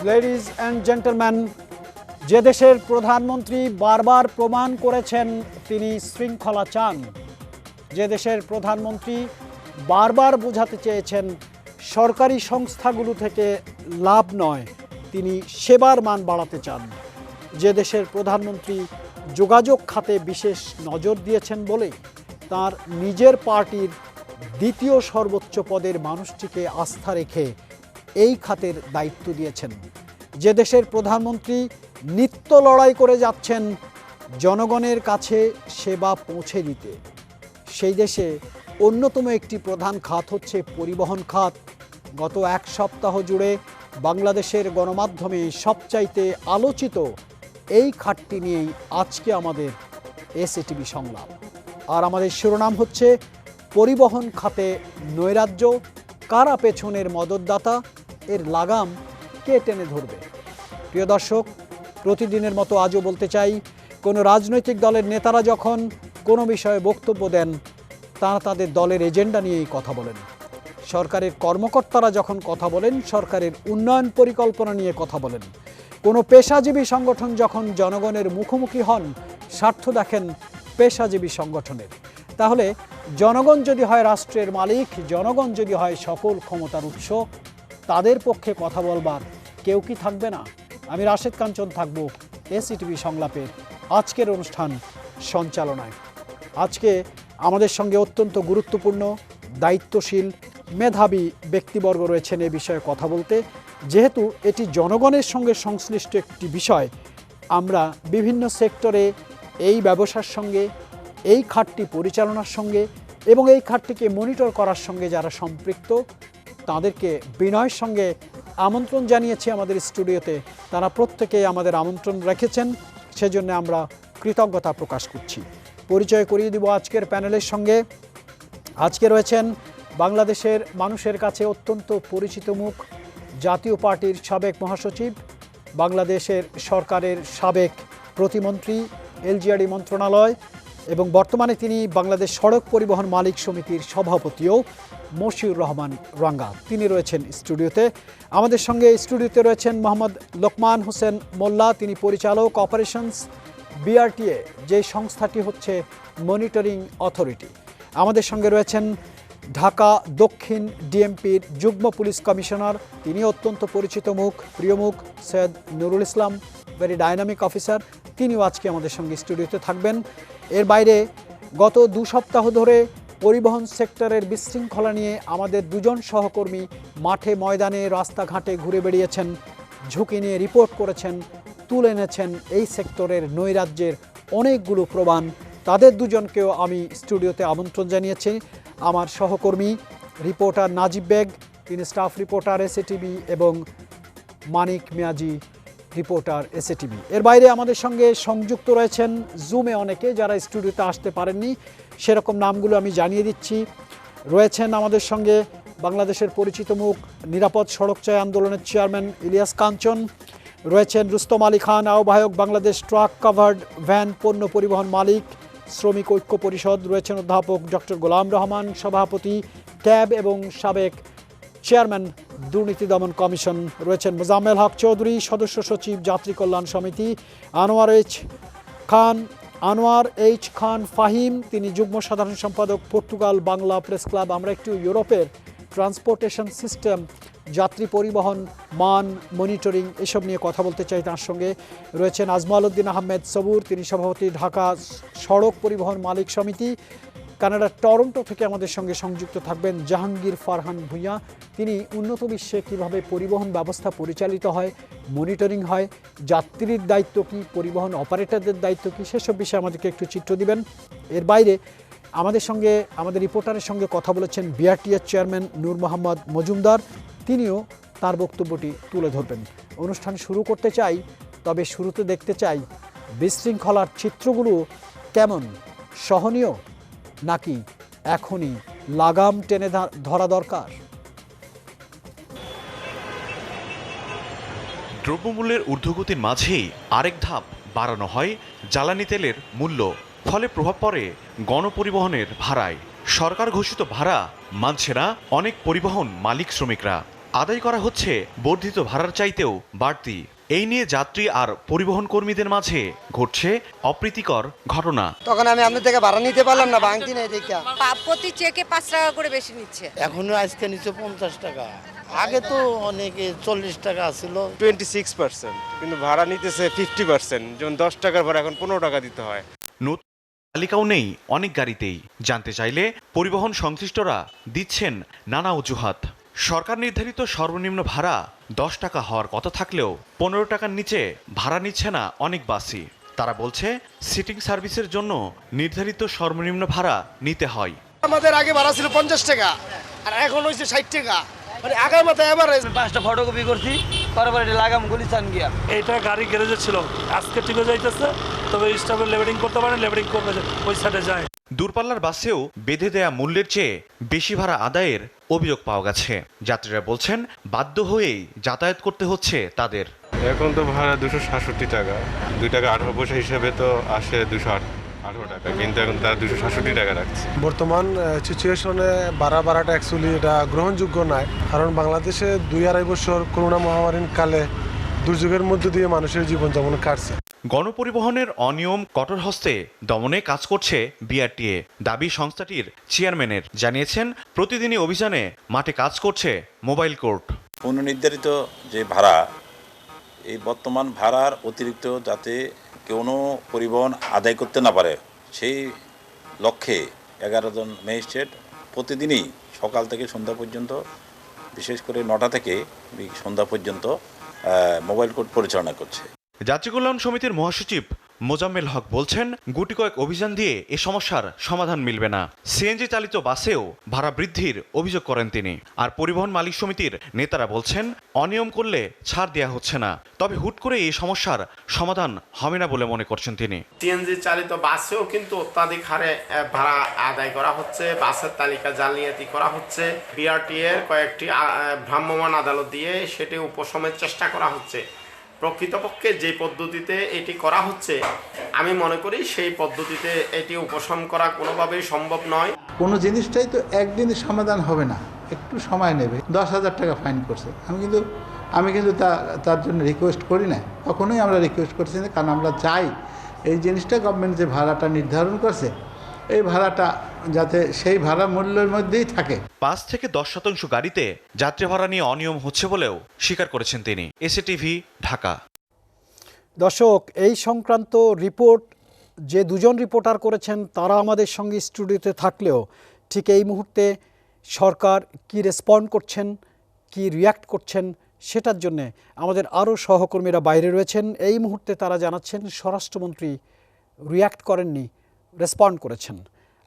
Ladies and gentleman, যে দেশের প্রধানমন্ত্রী বারবার প্রমাণ করেছেন তিনি শৃঙ্খলা চান, যে দেশের প্রধানমন্ত্রী বারবার বোঝাতে চেয়েছেন সরকারি সংস্থাগুলো থেকে লাভ নয়, তিনি সেবার মান বাড়াতে চান, যে দেশের প্রধানমন্ত্রী যোগাযোগ খাতে বিশেষ নজর দিয়েছেন বলে তার নিজের পার্টির দ্বিতীয় সর্বোচ্চ পদের মানুষটিকে আস্থা রেখে এই খাতের দায়িত্ব দিয়েছেন, যে দেশের প্রধানমন্ত্রী নিত্য লড়াই করে যাচ্ছেন জনগণের কাছে সেবা পৌঁছে দিতে, সেই দেশে অন্যতম একটি প্রধান খাত হচ্ছে পরিবহন খাত। গত এক সপ্তাহ জুড়ে বাংলাদেশের গণমাধ্যমে সবচাইতে আলোচিত এই খাতটি নিয়েই আজকে আমাদের এসএটিভি সংলাপ। আর আমাদের শিরোনাম হচ্ছে পরিবহন খাতে নৈরাজ্য, কারা পেছনের মদতদাতা, এর লাগাম কে টেনে ধরবে। প্রিয় দর্শক, প্রতিদিনের মতো আজও বলতে চাই, কোনো রাজনৈতিক দলের নেতারা যখন কোনো বিষয়ে বক্তব্য দেন তারা তাদের দলের এজেন্ডা নিয়েই কথা বলেন। সরকারের কর্মকর্তারা যখন কথা বলেন সরকারের উন্নয়ন পরিকল্পনা নিয়ে কথা বলেন। কোনো পেশাজীবী সংগঠন যখন জনগণের মুখোমুখি হন স্বার্থ দেখেন পেশাজীবী সংগঠনের। তাহলে জনগণ যদি হয় রাষ্ট্রের মালিক, জনগণ যদি হয় সকল ক্ষমতার উৎস, তাদের পক্ষে কথা বলবার কেউ কি থাকবে না? আমি রাশেদ কাঞ্চন থাকব এসএটিভি সংলাপের আজকের অনুষ্ঠান সঞ্চালনায়। আজকে আমাদের সঙ্গে অত্যন্ত গুরুত্বপূর্ণ, দায়িত্বশীল, মেধাবী ব্যক্তিবর্গ রয়েছেন এ বিষয়ে কথা বলতে। যেহেতু এটি জনগণের সঙ্গে সংশ্লিষ্ট একটি বিষয়, আমরা বিভিন্ন সেক্টরে এই ব্যবসার সঙ্গে, এই খাতটি পরিচালনার সঙ্গে এবং এই খাতটিকে মনিটর করার সঙ্গে যারা সম্পৃক্ত তাদেরকে বিনয়ের সঙ্গে আমন্ত্রণ জানিয়েছি আমাদের স্টুডিওতে। তারা প্রত্যেকেই আমাদের আমন্ত্রণ রেখেছেন, সেজন্য আমরা কৃতজ্ঞতা প্রকাশ করছি। পরিচয় করিয়ে দিব আজকের প্যানেলের সঙ্গে। আজকে রয়েছেন বাংলাদেশের মানুষের কাছে অত্যন্ত পরিচিত মুখ, জাতীয় পার্টির সাবেক মহাসচিব, বাংলাদেশের সরকারের সাবেক প্রতিমন্ত্রী এলজিআরডি মন্ত্রণালয় এবং বর্তমানে তিনি বাংলাদেশ সড়ক পরিবহন মালিক সমিতির সভাপতিও, মশিউর রহমান রাঙ্গা। তিনি রয়েছেন স্টুডিওতে। আমাদের সঙ্গে স্টুডিওতে রয়েছেন মোহাম্মদ লোকমান হোসেন মোল্লা, তিনি পরিচালক অপারেশনস বিআরটিএ, যে সংস্থাটি হচ্ছে মনিটরিং অথরিটি। আমাদের সঙ্গে রয়েছেন ঢাকা দক্ষিণ ডিএমপির যুগ্ম পুলিশ কমিশনার, তিনি অত্যন্ত পরিচিত মুখ, প্রিয় মুখ, Syed Nurul Islam, very dynamic officer, তিনিও আজকে আমাদের সঙ্গে স্টুডিওতে থাকবেন। এর বাইরে গত 2 সপ্তাহ ধরে পরিবহন সেক্টরের বিশৃঙ্খলা নিয়ে আমাদের দুজন সহকর্মী মাঠে ময়দানে রাস্তাঘাটে ঘুরে বেড়িয়েছেন, ঝুঁকি নিয়ে রিপোর্ট করেছেন, তুলে এনেছেন এই সেক্টরের নৈরাজ্যের অনেকগুলো প্রমাণ। তাদের দুজনকেও আমি স্টুডিওতে আমন্ত্রণ জানিয়েছি। আমার সহকর্মী রিপোর্টার নাজিব বেগ, তিনি স্টাফ রিপোর্টার এসএটিভি, এবং মানিক মিয়াজি, রিপোর্টার এসএটিভি। এর বাইরে আমাদের সঙ্গে সংযুক্ত রয়েছেন জুমে অনেকে, যারা স্টুডিওতে আসতে পারেননি, সেরকম নামগুলো আমি জানিয়ে দিচ্ছি। রয়েছেন আমাদের সঙ্গে বাংলাদেশের পরিচিত মুখ, নিরাপদ সড়ক চাই আন্দোলনের চেয়ারম্যান ইলিয়াস কাঞ্চন, রয়েছেন রুস্তম আলী খান, আহ্বায়ক বাংলাদেশ ট্রাক কাভার্ড ভ্যান পণ্য পরিবহন মালিক শ্রমিক ঐক্য পরিষদ, রয়েছেন অধ্যাপক ডক্টর গোলাম রহমান, সভাপতি ক্যাব এবং সাবেক চেয়ারম্যান দুর্নীতি দমন কমিশন, রয়েছেন মোজাম্মেল হক চৌধুরী, সদস্য সচিব যাত্রী কল্যাণ সমিতি, আনোয়ার এইচ খান ফাহিম, তিনি যুগ্ম সাধারণ সম্পাদক পর্তুগাল বাংলা প্রেস ক্লাব। আমরা একটু ইউরোপের ট্রান্সপোর্টেশন সিস্টেম, যাত্রী পরিবহন মান মনিটরিং এসব নিয়ে কথা বলতে চাই। তার সঙ্গে রয়েছেন আজমাল উদ্দিন আহমেদ সবুর, তিনি সভাপতি ঢাকা সড়ক পরিবহন মালিক সমিতি। কানাডার টরন্টো থেকে আমাদের সঙ্গে সংযুক্ত থাকবেন জাহাঙ্গীর ফারহান ভূঁইয়া, তিনি উন্নত বিশ্বে কীভাবে পরিবহন ব্যবস্থা পরিচালিত হয়, মনিটরিং হয়, যাত্রীর দায়িত্ব কী, পরিবহন অপারেটরদের দায়িত্ব কী, সেসব বিষয়ে আমাদেরকে একটু চিত্র দিবেন। এর বাইরে আমাদের সঙ্গে, আমাদের রিপোর্টারের সঙ্গে কথা বলেছেন বিআরটিএর চেয়ারম্যান নূর মোহাম্মদ মজুমদার, তিনিও তার বক্তব্যটি তুলে ধরবেন। অনুষ্ঠান শুরু করতে চাই, তবে শুরুতে দেখতে চাই বিশৃঙ্খলার চিত্রগুলো কেমন, সহনীয় নাকি এখনই লাগাম টেনে ধরা দরকার। দ্রব্যমূল্যের ঊর্ধ্বগতির মাঝেই আরেক ধাপ বাড়ানো হয় জ্বালানি তেলের মূল্য, ফলে প্রভাব পড়ে গণপরিবহনের ভাড়ায়। সরকার ঘোষিত ভাড়া মানছে না অনেক পরিবহন মালিক শ্রমিকরা। আদায় করা হচ্ছে বর্ধিত ভাড়ার চাইতেও বাড়তি। এই নিয়ে যাত্রী আর পরিবহন কর্মীদের মাঝে ঘটছে অপ্রীতিকর ঘটনা। তখন আমি আপনার থেকে ভাড়া নিতে পারলাম না, ভাঙতি নেই দেখা। প্রতি চেকে 5 টাকা করে বেশি নিচ্ছে। এখনো আজকে নিচ্ছে 50 টাকা, আগে তো অনেকে 40 টাকা ছিল। 26%, কিন্তু ভাড়া নিতেছে 50%। যেমন 10 টাকার ভাড়া এখন 15 টাকা দিতে হয়। নতুন তালিকাও নেই অনেক গাড়িতেই। জানতে চাইলে পরিবহন সংশ্লিষ্টরা দিচ্ছেন নানা অজুহাত। সরকার নির্ধারিত সর্বনিম্ন ভাড়া 10 টাকা হওয়ার কথা থাকলেও 15 টাকার নিচে ভাড়া নিচ্ছে না অনেক বাসই। তারা বলছে সিটিং সার্ভিসের জন্য নির্ধারিত সর্বনিম্ন ভাড়া নিতে হয়। আমাদের আগে ভাড়া ছিল 50 টাকা, আর এখন হয়েছে 60 টাকা। মানে আগার মাথায় এভারেজ। 5টা ফটোকপি করছি, তারপরে এটা লাগাম গুলিস্তান গিয়া। এইটা গাড়ি গ্যারেজে ছিল, আজকে ঠিক হয়ে যাইতেছে। তবে স্টাফের লেবেলিং করতে পারেন, লেবেলিং করবে ওই সাইডে যায়। দূরপাল্লার বাসেও বেঁধে দেয়া মূল্যের চেয়ে বেশি ভাড়া আদায়ের অভিযোগ পাওয়া গেছে। যাত্রীরা বলছেন বাধ্য হয়েই যাতায়াত করতে হচ্ছে তাদের। এখন তো ভাড়া 267 টাকা, 2 টাকা 18 পয়সা হিসেবে তো আসে 218 টাকা, কিন্তু এখন তারা 267 টাকা রাখছে। বর্তমান সিচুয়েশনে বাড়াটা অ্যাকচুয়ালি এটা গ্রহণযোগ্য নয়, কারণ বাংলাদেশে 2-2.5 বছর করোনা মহামারীর কালে দুর্যোগের মধ্য দিয়ে মানুষের জীবনযাপন কাটছে। গণপরিবহনের অনিয়ম কঠোর হস্তে দমনে কাজ করছে বিআরটিএ, দাবি সংস্থাটির চেয়ারম্যানের। জানিয়েছেন প্রতিদিনই অভিযানে মাঠে কাজ করছে মোবাইল কোর্ট। পুনর্নির্ধারিত যে ভাড়া, এই বর্তমান ভাড়ার অতিরিক্ত যাতে কোনো পরিবহন আদায় করতে না পারে, সেই লক্ষ্যে 11 জন ম্যাজিস্ট্রেট প্রতিদিনই সকাল থেকে সন্ধ্যা পর্যন্ত, বিশেষ করে 9টা থেকে সন্ধ্যা পর্যন্ত মোবাইল কোর্ট পরিচালনা করছে। যাত্রী কল্যাণ সমিতির মহাসচিব মোজাম্মেল হক বলছেন গুটি কয়েক অভিযান দিয়ে এ সমস্যার সমাধান মিলবে না। সিএনজি চালিত বাসেও ভাড়া বৃদ্ধির অভিযোগ করেন তিনি। আর পরিবহন মালিক সমিতির নেতারা বলছেন অনিয়ম করলে ছাড় দেওয়া হচ্ছে না, তবে হুট করে এই সমস্যার সমাধান হবে না বলে মনে করছেন তিনি। সিএনজি চালিত বাসেও কিন্তু অত্যাধিক হারে ভাড়া আদায় করা হচ্ছে, বাসের তালিকা জালিয়াতি করা হচ্ছে। বিআরটিএর কয়েকটি ভ্রাম্যমাণ আদালত দিয়ে সেটি উপশমের চেষ্টা করা হচ্ছে। প্রকৃতপক্ষে যে পদ্ধতিতে এটি করা হচ্ছে, আমি মনে করি সেই পদ্ধতিতে এটি উপশম করা কোনোভাবেই সম্ভব নয়। কোনো জিনিসটাই তো একদিনে সমাধান হবে না, একটু সময় নেবে। 10,000 টাকা ফাইন করছে, আমি কিন্তু তার জন্য রিকোয়েস্ট করি না, কখনোই আমরা রিকোয়েস্ট করছি না, কারণ আমরা চাই এই জিনিসটা গভর্নমেন্ট যে ভাড়াটা নির্ধারণ করছে, এই ভাড়াটা যাতে সেই ভাড়া মূল্যের মধ্যেই থাকে। 5 থেকে 10% গাড়িতে যাত্রী ভাড়া নিয়ে অনিয়ম হচ্ছে বলেও স্বীকার করেছেন তিনি। এসএটিভি, ঢাকা। দর্শক, এই সংক্রান্ত রিপোর্ট যে দুজন রিপোর্টার করেছেন তারা আমাদের সঙ্গে স্টুডিওতে থাকলেও ঠিক এই মুহূর্তে সরকার কি রেসপন্ড করছেন, কি রিয়্যাক্ট করছেন, সেটার জন্যে আমাদের আরও সহকর্মীরা বাইরে রয়েছেন। এই মুহূর্তে তারা জানাচ্ছেন স্বরাষ্ট্রমন্ত্রী রিয়্যাক্ট করেননি, রেসপন্ড করেছেন।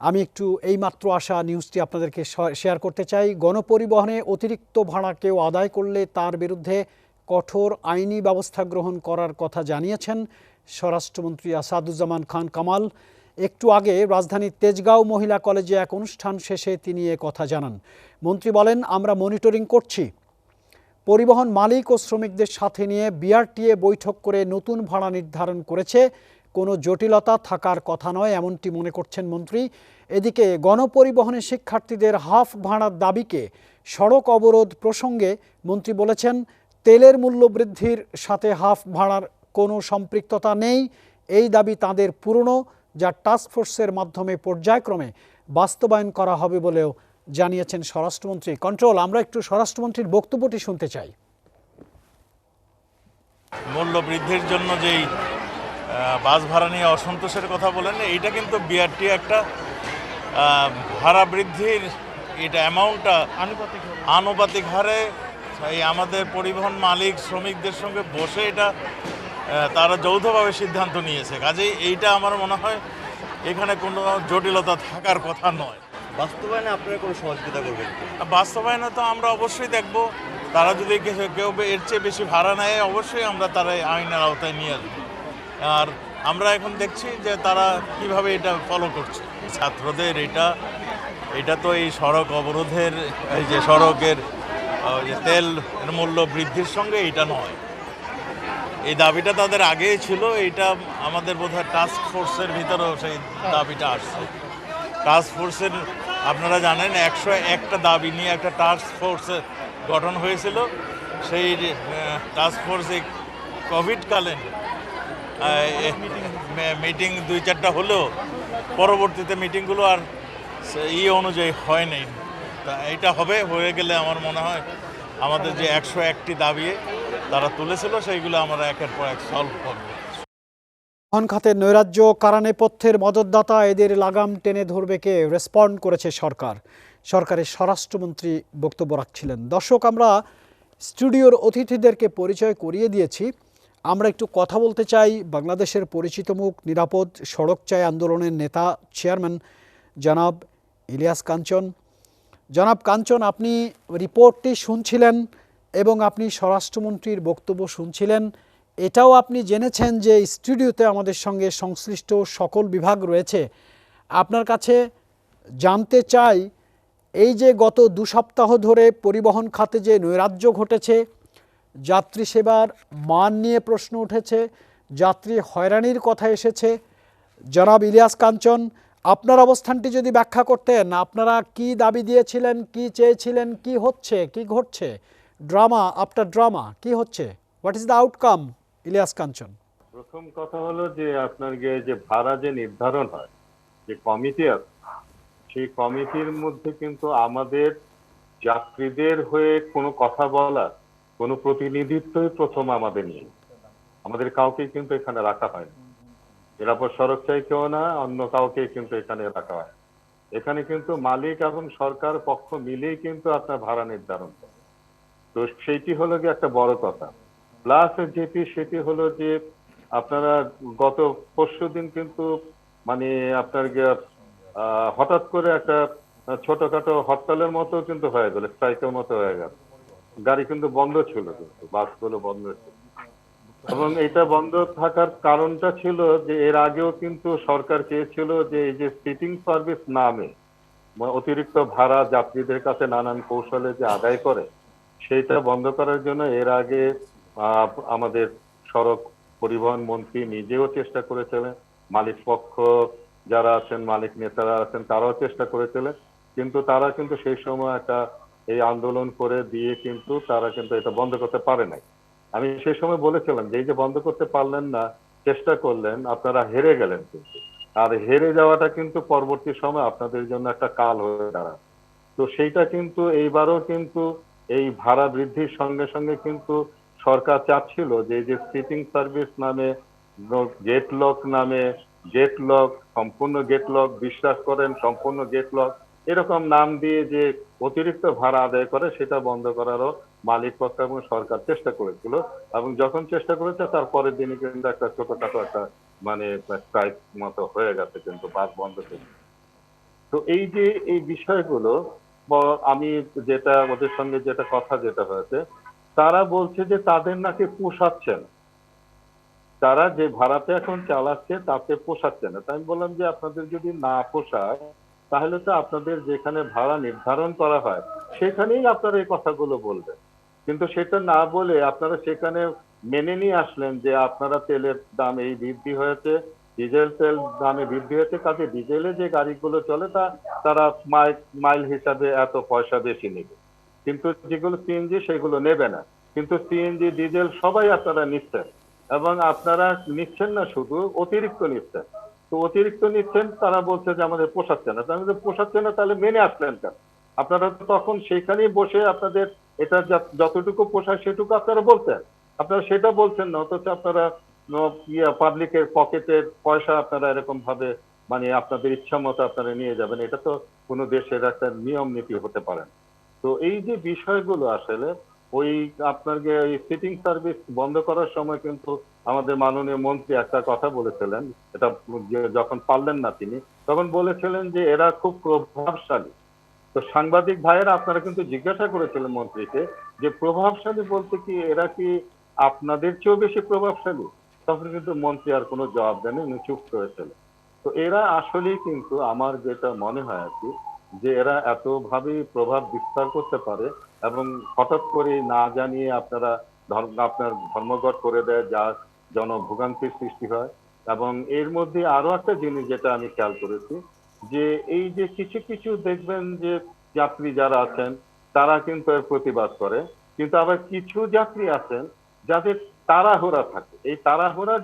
আমি একটু এইমাত্র আসা নিউজটি আপনাদেরকে শেয়ার করতে চাই। গণপরিবহনে অতিরিক্ত ভাড়া কেউ আদায় করলে তার বিরুদ্ধে কঠোর আইনি ব্যবস্থা গ্রহণ করার কথা জানিয়েছেন স্বরাষ্ট্রমন্ত্রী আসাদুজ্জামান খান কামাল। একটু আগে রাজধানীর তেজগাঁও মহিলা কলেজে এক অনুষ্ঠান শেষে তিনি এ কথা জানান। মন্ত্রী বলেন, আমরা মনিটরিং করছি। পরিবহন মালিক ও শ্রমিকদের সাথে নিয়ে বিআরটিএ বৈঠক করে নতুন ভাড়া নির্ধারণ করেছে, কোনো জটিলতা থাকার কথা নয় এমনটি মনে করছেন মন্ত্রী। এদিকে গণপরিবহনে শিক্ষার্থীদের হাফ ভাড়ার দাবিকে সড়ক অবরোধ প্রসঙ্গে মন্ত্রী বলেছেন, তেলের মূল্য বৃদ্ধির সাথে হাফ ভাড়ার কোনো সম্পৃক্ততা নেই। এই দাবি তাদের পুরনো, যা টাস্কফোর্সের মাধ্যমে পর্যায়ক্রমে বাস্তবায়ন করা হবে বলেও জানিয়েছেন স্বরাষ্ট্রমন্ত্রী। কন্ট্রোল, আমরা একটু স্বরাষ্ট্রমন্ত্রীর বক্তব্যটি শুনতে চাই। মূল্য বৃদ্ধির জন্য যেই বাস ভাড়া নিয়ে অসন্তোষের কথা বলেন, এইটা কিন্তু বিআরটি একটা ভাড়া বৃদ্ধির এটা অ্যামাউন্টটা আনুপাতিক হারে এই আমাদের পরিবহন মালিক শ্রমিকদের সঙ্গে বসে এটা তারা যৌথভাবে সিদ্ধান্ত নিয়েছে। কাজেই এইটা আমার মনে হয় এখানে কোনো জটিলতা থাকার কথা নয়। বাস্তবায়নে আপনারা কোনো সহযোগিতা করবেন? বাস্তবায়নে তো আমরা অবশ্যই দেখব, তারা যদি কেউ এর চেয়ে বেশি ভাড়া নেয় অবশ্যই আমরা তারা আইনের আওতায় নিয়ে আসবো। আর আমরা এখন দেখছি যে তারা কিভাবে এটা ফলো করছে। ছাত্রদের এটা তো এই সড়ক অবরোধের, এই যে সড়কের যে তেল মূল্য বৃদ্ধির সঙ্গে এটা নয়। এই দাবিটা তাদের আগেই ছিল, এইটা আমাদের বোধহয় টাস্ক ফোর্সের ভিতরেও সেই দাবিটা আসছে। টাস্ক ফোর্সের আপনারা জানেন 101টা দাবি নিয়ে একটা টাস্ক ফোর্সের গঠন হয়েছিল, সেই টাস্ক ফোর্সে কোভিডকালীন মিটিং 2-4টা হলেও পরবর্তীতে মিটিংগুলো আর অনুযায়ী হয় নাই। তা এটা হয়ে গেলে আমার মনে হয় আমাদের যে 101টি দাবি তারা তুলেছিল সেইগুলো আমরা একের পর এক সলভ করবো। পরিবহন খাতের নৈরাজ্য, কারানেপথ্যের মদতদাতা, এদের লাগাম টেনে ধরবে কে? রেসপন্ড করেছে সরকার। সরকারের স্বরাষ্ট্রমন্ত্রী বক্তব্য রাখছিলেন। দর্শক, আমরা স্টুডিওর অতিথিদেরকে পরিচয় করিয়ে দিয়েছি। আমরা একটু কথা বলতে চাই বাংলাদেশের পরিচিত মুখ, নিরাপদ সড়ক চাই আন্দোলনের নেতা, চেয়ারম্যান জনাব ইলিয়াস কাঞ্চন। জনাব কাঞ্চন, আপনি রিপোর্টটি শুনছিলেন এবং আপনি স্বরাষ্ট্রমন্ত্রীর বক্তব্য শুনছিলেন। এটাও আপনি জেনেছেন যে স্টুডিওতে আমাদের সঙ্গে সংশ্লিষ্ট সকল বিভাগ রয়েছে। আপনার কাছে জানতে চাই, এই যে গত 2 সপ্তাহ ধরে পরিবহন খাতে যে নৈরাজ্য ঘটেছে, যাত্রী সেবার মান নিয়ে প্রশ্ন উঠেছে, যাত্রী হয়রানির কথা এসেছে, জনাব ইলিয়াস কাঞ্চন, আপনার অবস্থানটি যদি ব্যাখ্যা করতেন, আপনারা কি দাবি দিয়েছিলেন, কি চেয়েছিলেন, কি হচ্ছে, কি ঘটছে, ড্রামা আফটার ড্রামা কি হচ্ছে, what is the outcome? Ilias Kanchan. প্রথম কথা হলো যে আপনার যে ভাড়া যে নির্ধারণ হয়, যে কমিটি আছে, সেই কমিটির মধ্যে কিন্তু আমাদের যাত্রীদের হয়ে কোনো কথা বলা, কোনো প্রতিনিধিত্বই প্রথম আমাদের নেই। আমাদের কাউকে কিন্তু এখানে রাখা হয় না, নিরাপদ সড়ক চাই কেউ না, অন্য কাউকে কিন্তু এখানে রাখা হয়। এখানে কিন্তু মালিক এবং সরকার পক্ষ মিলেই কিন্তু আপনার ভাড়া নির্ধারণ করে। তো সেইটি হলো গিয়ে একটা বড় কথা। প্লাস যেটি সেটি হলো যে আপনারা গত পরশুদিন কিন্তু মানে আপনার হঠাৎ করে একটা ছোটখাটো হরতালের মতো কিন্তু হয়ে গেল, স্ট্রাইকের মতো হয়ে গেল। গাড়ি কিন্তু বন্ধ ছিল, কিন্তু বাসগুলো বন্ধ ছিল। এবং এটা বন্ধ থাকার কারণটা ছিল যে এর আগেও কিন্তু সরকার চেয়েছিল যে এই যে সিটিং সার্ভিস নামে অতিরিক্ত ভাড়া যাত্রীদের কাছে নানান কৌশলে যে আদায় করে, সেইটা বন্ধ করার জন্য এর আগে আমাদের সড়ক পরিবহন মন্ত্রী নিজেও চেষ্টা করেছিলেন, মালিক পক্ষ যারা আছেন, মালিক নেতারা আছেন, তারাও চেষ্টা করেছিলেন। কিন্তু তারা কিন্তু সেই সময় একটা এই আন্দোলন করে দিয়ে কিন্তু তারা কিন্তু এটা বন্ধ করতে পারে নাই। আমি সেই সময় বলেছিলাম যে এই যে বন্ধ করতে পারলেন না, চেষ্টা করলেন, আপনারা হেরে গেলেন। কিন্তু আর হেরে যাওয়াটা কিন্তু পরবর্তী সময় আপনাদের জন্য একটা কাল হয়ে দাঁড়ায়। তো সেইটা কিন্তু এইবারও কিন্তু এই ভাড়া বৃদ্ধির সঙ্গে সঙ্গে কিন্তু সরকার চাচ্ছিল যে এই যে সিটিং সার্ভিস নামে, গেট লক নামে, গেট লক, সম্পূর্ণ গেট লক, বিশ্বাস করেন সম্পূর্ণ গেট লক, এরকম নাম দিয়ে যে অতিরিক্ত ভাড়া আদায় করে, সেটা বন্ধ করারও মালিক পক্ষ এবং সরকার চেষ্টা করেছিল। এবং যখন চেষ্টা করেছে তার পরের দিনই কিন্তু একটা ছোটখাটো একটা মানে স্ট্রাইক মতো হয়ে গেছে, কিন্তু বাস বন্ধ করে। তো এই যে এই বিষয়গুলো আমি যেটা ওদের সঙ্গে যেটা কথা যেটা হয়েছে, তারা বলছে যে তাদের নাকি পোষাচ্ছে না, তারা যে ভাড়াতে এখন চালাচ্ছে তাতে পোষাচ্ছে না। তাই আমি বললাম যে আপনাদের যদি না পোষায় তাহলে তো আপনাদের যেখানে ভাড়া নির্ধারণ করা হয় সেখানেই আপনারা এই কথাগুলো বলবেন। কিন্তু সেটা না বলে আপনারা সেখানে মেনে নিয়ে আসলেন যে আপনারা তেলের দাম এই বৃদ্ধি হয়েছে, ডিজেল তেল দামে বৃদ্ধি হয়েছে, কাজে ডিজেলে যে গাড়িগুলো চলে তারা মাইল হিসাবে এত পয়সা বেশি নেবে, কিন্তু যেগুলো সিএনজি সেগুলো নেবে না। কিন্তু সিএনজি ডিজেল সবাই আপনারা নিচ্ছেন, এবং আপনারা নিচ্ছেন না শুধু, অতিরিক্ত নিচ্ছেন। তো অতিরিক্ত নিচ্ছেন, তারা বলছে যে আমাদের পোষাচ্ছে না। তাহলে পোষাচ্ছে না, তাহলে মেনে আসলেন কেন? আপনারা তো তখন সেইখানেই বসে আপনাদের এটা যতটুকু পোষায় সেটুকু আপনারা বলতেন, আপনারা সেটা বলছেন না। অথচ আপনারা পাবলিকের পকেটের পয়সা আপনারা এরকম ভাবে মানে আপনাদের ইচ্ছা মতো আপনারা নিয়ে যাবেন, এটা তো কোনো দেশের একটা নিয়ম নীতি হতে পারে না। তো এই যে বিষয়গুলো আসলে ওই আপনার এই সিটিং সার্ভিস বন্ধ করার সময় কিন্তু আমাদের মাননীয় মন্ত্রী একটা কথা বলেছিলেন, এটা যখন পারলেন না তিনি, তখন বলেছিলেন যে এরা খুব প্রভাবশালী। তো সাংবাদিক ভাইয়েরা আপনারা কিন্তু জিজ্ঞাসা করেছিলেন মন্ত্রীকে যে প্রভাবশালী বলতে কি এরা কি আপনাদের চেয়েও বেশি প্রভাবশালী? তখন কিন্তু মন্ত্রী আর কোনো জবাব দেননি, উনি চুপ করেছিলেন। তো এরা আসলেই কিন্তু আমার যেটা মনে হয় আর কি, যে এরা এতভাবেই প্রভাব বিস্তার করতে পারে এবং হঠাৎ করে না জানিয়ে আপনারা আপনার ধর্মঘট করে দেয়, যা জনভোগান্তির সৃষ্টি হয়। এবং এর মধ্যে আরো একটা জিনিস যেটা আমি খেয়াল করেছি, যে এই যে কিছু কিছু দেখবেন যে যাত্রী যারা আছেন তারা কিন্তু এর প্রতিবাদ করে। কিন্তু আবার কিছু যাত্রী আছেন যাদের তাড়াহুড়া থাকে, এই তাড়াহুড়া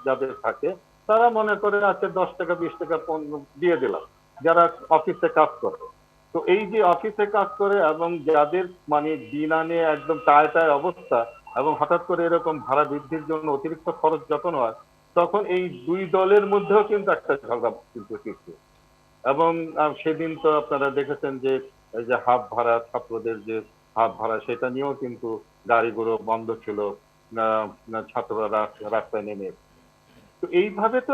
যাদের থাকে তারা মনে করে আছে 10 টাকা 20 টাকা দিয়ে দিলাম, যারা অফিসে কাজ করে। তো এই যে অফিসে কাজ করে এবং যাদের মানে দিন আনে একদম টায় টায় অবস্থা, এবং হঠাৎ করে এরকম ভাড়া বৃদ্ধির জন্য অতিরিক্ত খরচ যখন হয়, তখন এই দুই দলের মধ্যেও কিন্তু একটা ঝগড়া কিন্তু সৃষ্টি হয়। এবং সেদিন তো আপনারা দেখেছেন যে এই যে হাফ ভাড়া, ছাত্রদের যে হাফ ভাড়া, সেটা নিয়েও কিন্তু গাড়িগুলো বন্ধ ছিল, ছাত্ররা রাস্তায় নেমে। তো এইভাবে তো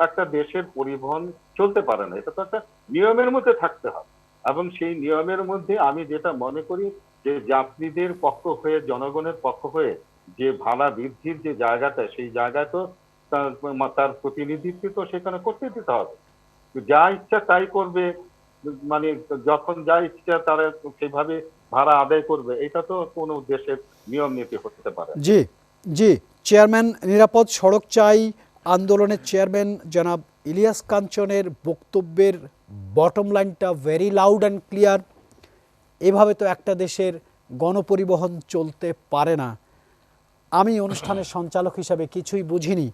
একটা দেশের পরিবহন চলতে পারে না, এটা তো একটা নিয়মের মধ্যে থাকতে হয়। এবং সেই নিয়মের মধ্যে আমি যেটা মনে করি যে যাত্রীদের পক্ষ হয়ে, জনগণের পক্ষ হয়ে যে ভাড়া বৃদ্ধির যে জায়গাটা, সেই জায়গায় তো তার প্রতিনিধিত্ব তো সেখানে করতে দিতে হবে। যা ইচ্ছা তাই করবে, মানে যখন যা ইচ্ছা তারা সেভাবে ভাড়া আদায় করবে, এটা তো কোনো দেশের নিয়ম নীতি হতে পারে। জি জি, চেয়ারম্যান, নিরাপদ সড়ক চাই আন্দোলনের চেয়ারম্যান জনাব ইলিয়াস কাঞ্চনের বক্তব্যের বটম লাইনটা ভেরি লাউড অ্যান্ড ক্লিয়ার। এভাবে তো একটা দেশের গণপরিবহন চলতে পারে না। আমি অনুষ্ঠানের সঞ্চালক হিসাবে কিছুই বুঝিনি।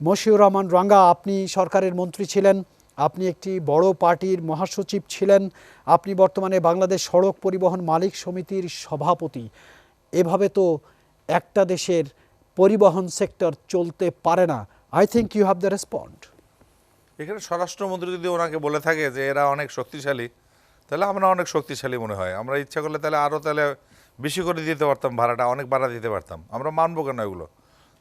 মশিউর রহমান রাঙ্গা, আপনি সরকারের মন্ত্রী ছিলেন, আপনি একটি বড় পার্টির মহাসচিব ছিলেন, আপনি বর্তমানে বাংলাদেশ সড়ক পরিবহন মালিক সমিতির সভাপতি। এভাবে তো একটা দেশের পরিবহন সেক্টর চলতে পারে না। I think you have the respond. এখানে স্বরাষ্ট্রমন্ত্রী যদি ওনাকে বলে থাকে যে এরা অনেক শক্তিশালী, তাহলে আমরা অনেক শক্তিশালী মনে হয়। আমরা ইচ্ছা করলে তাহলে আরও তাহলে বেশি করে দিতে পারতাম, ভাড়াটা অনেক বাড়া দিতে পারতাম। আমরা মানবো কেন এগুলো?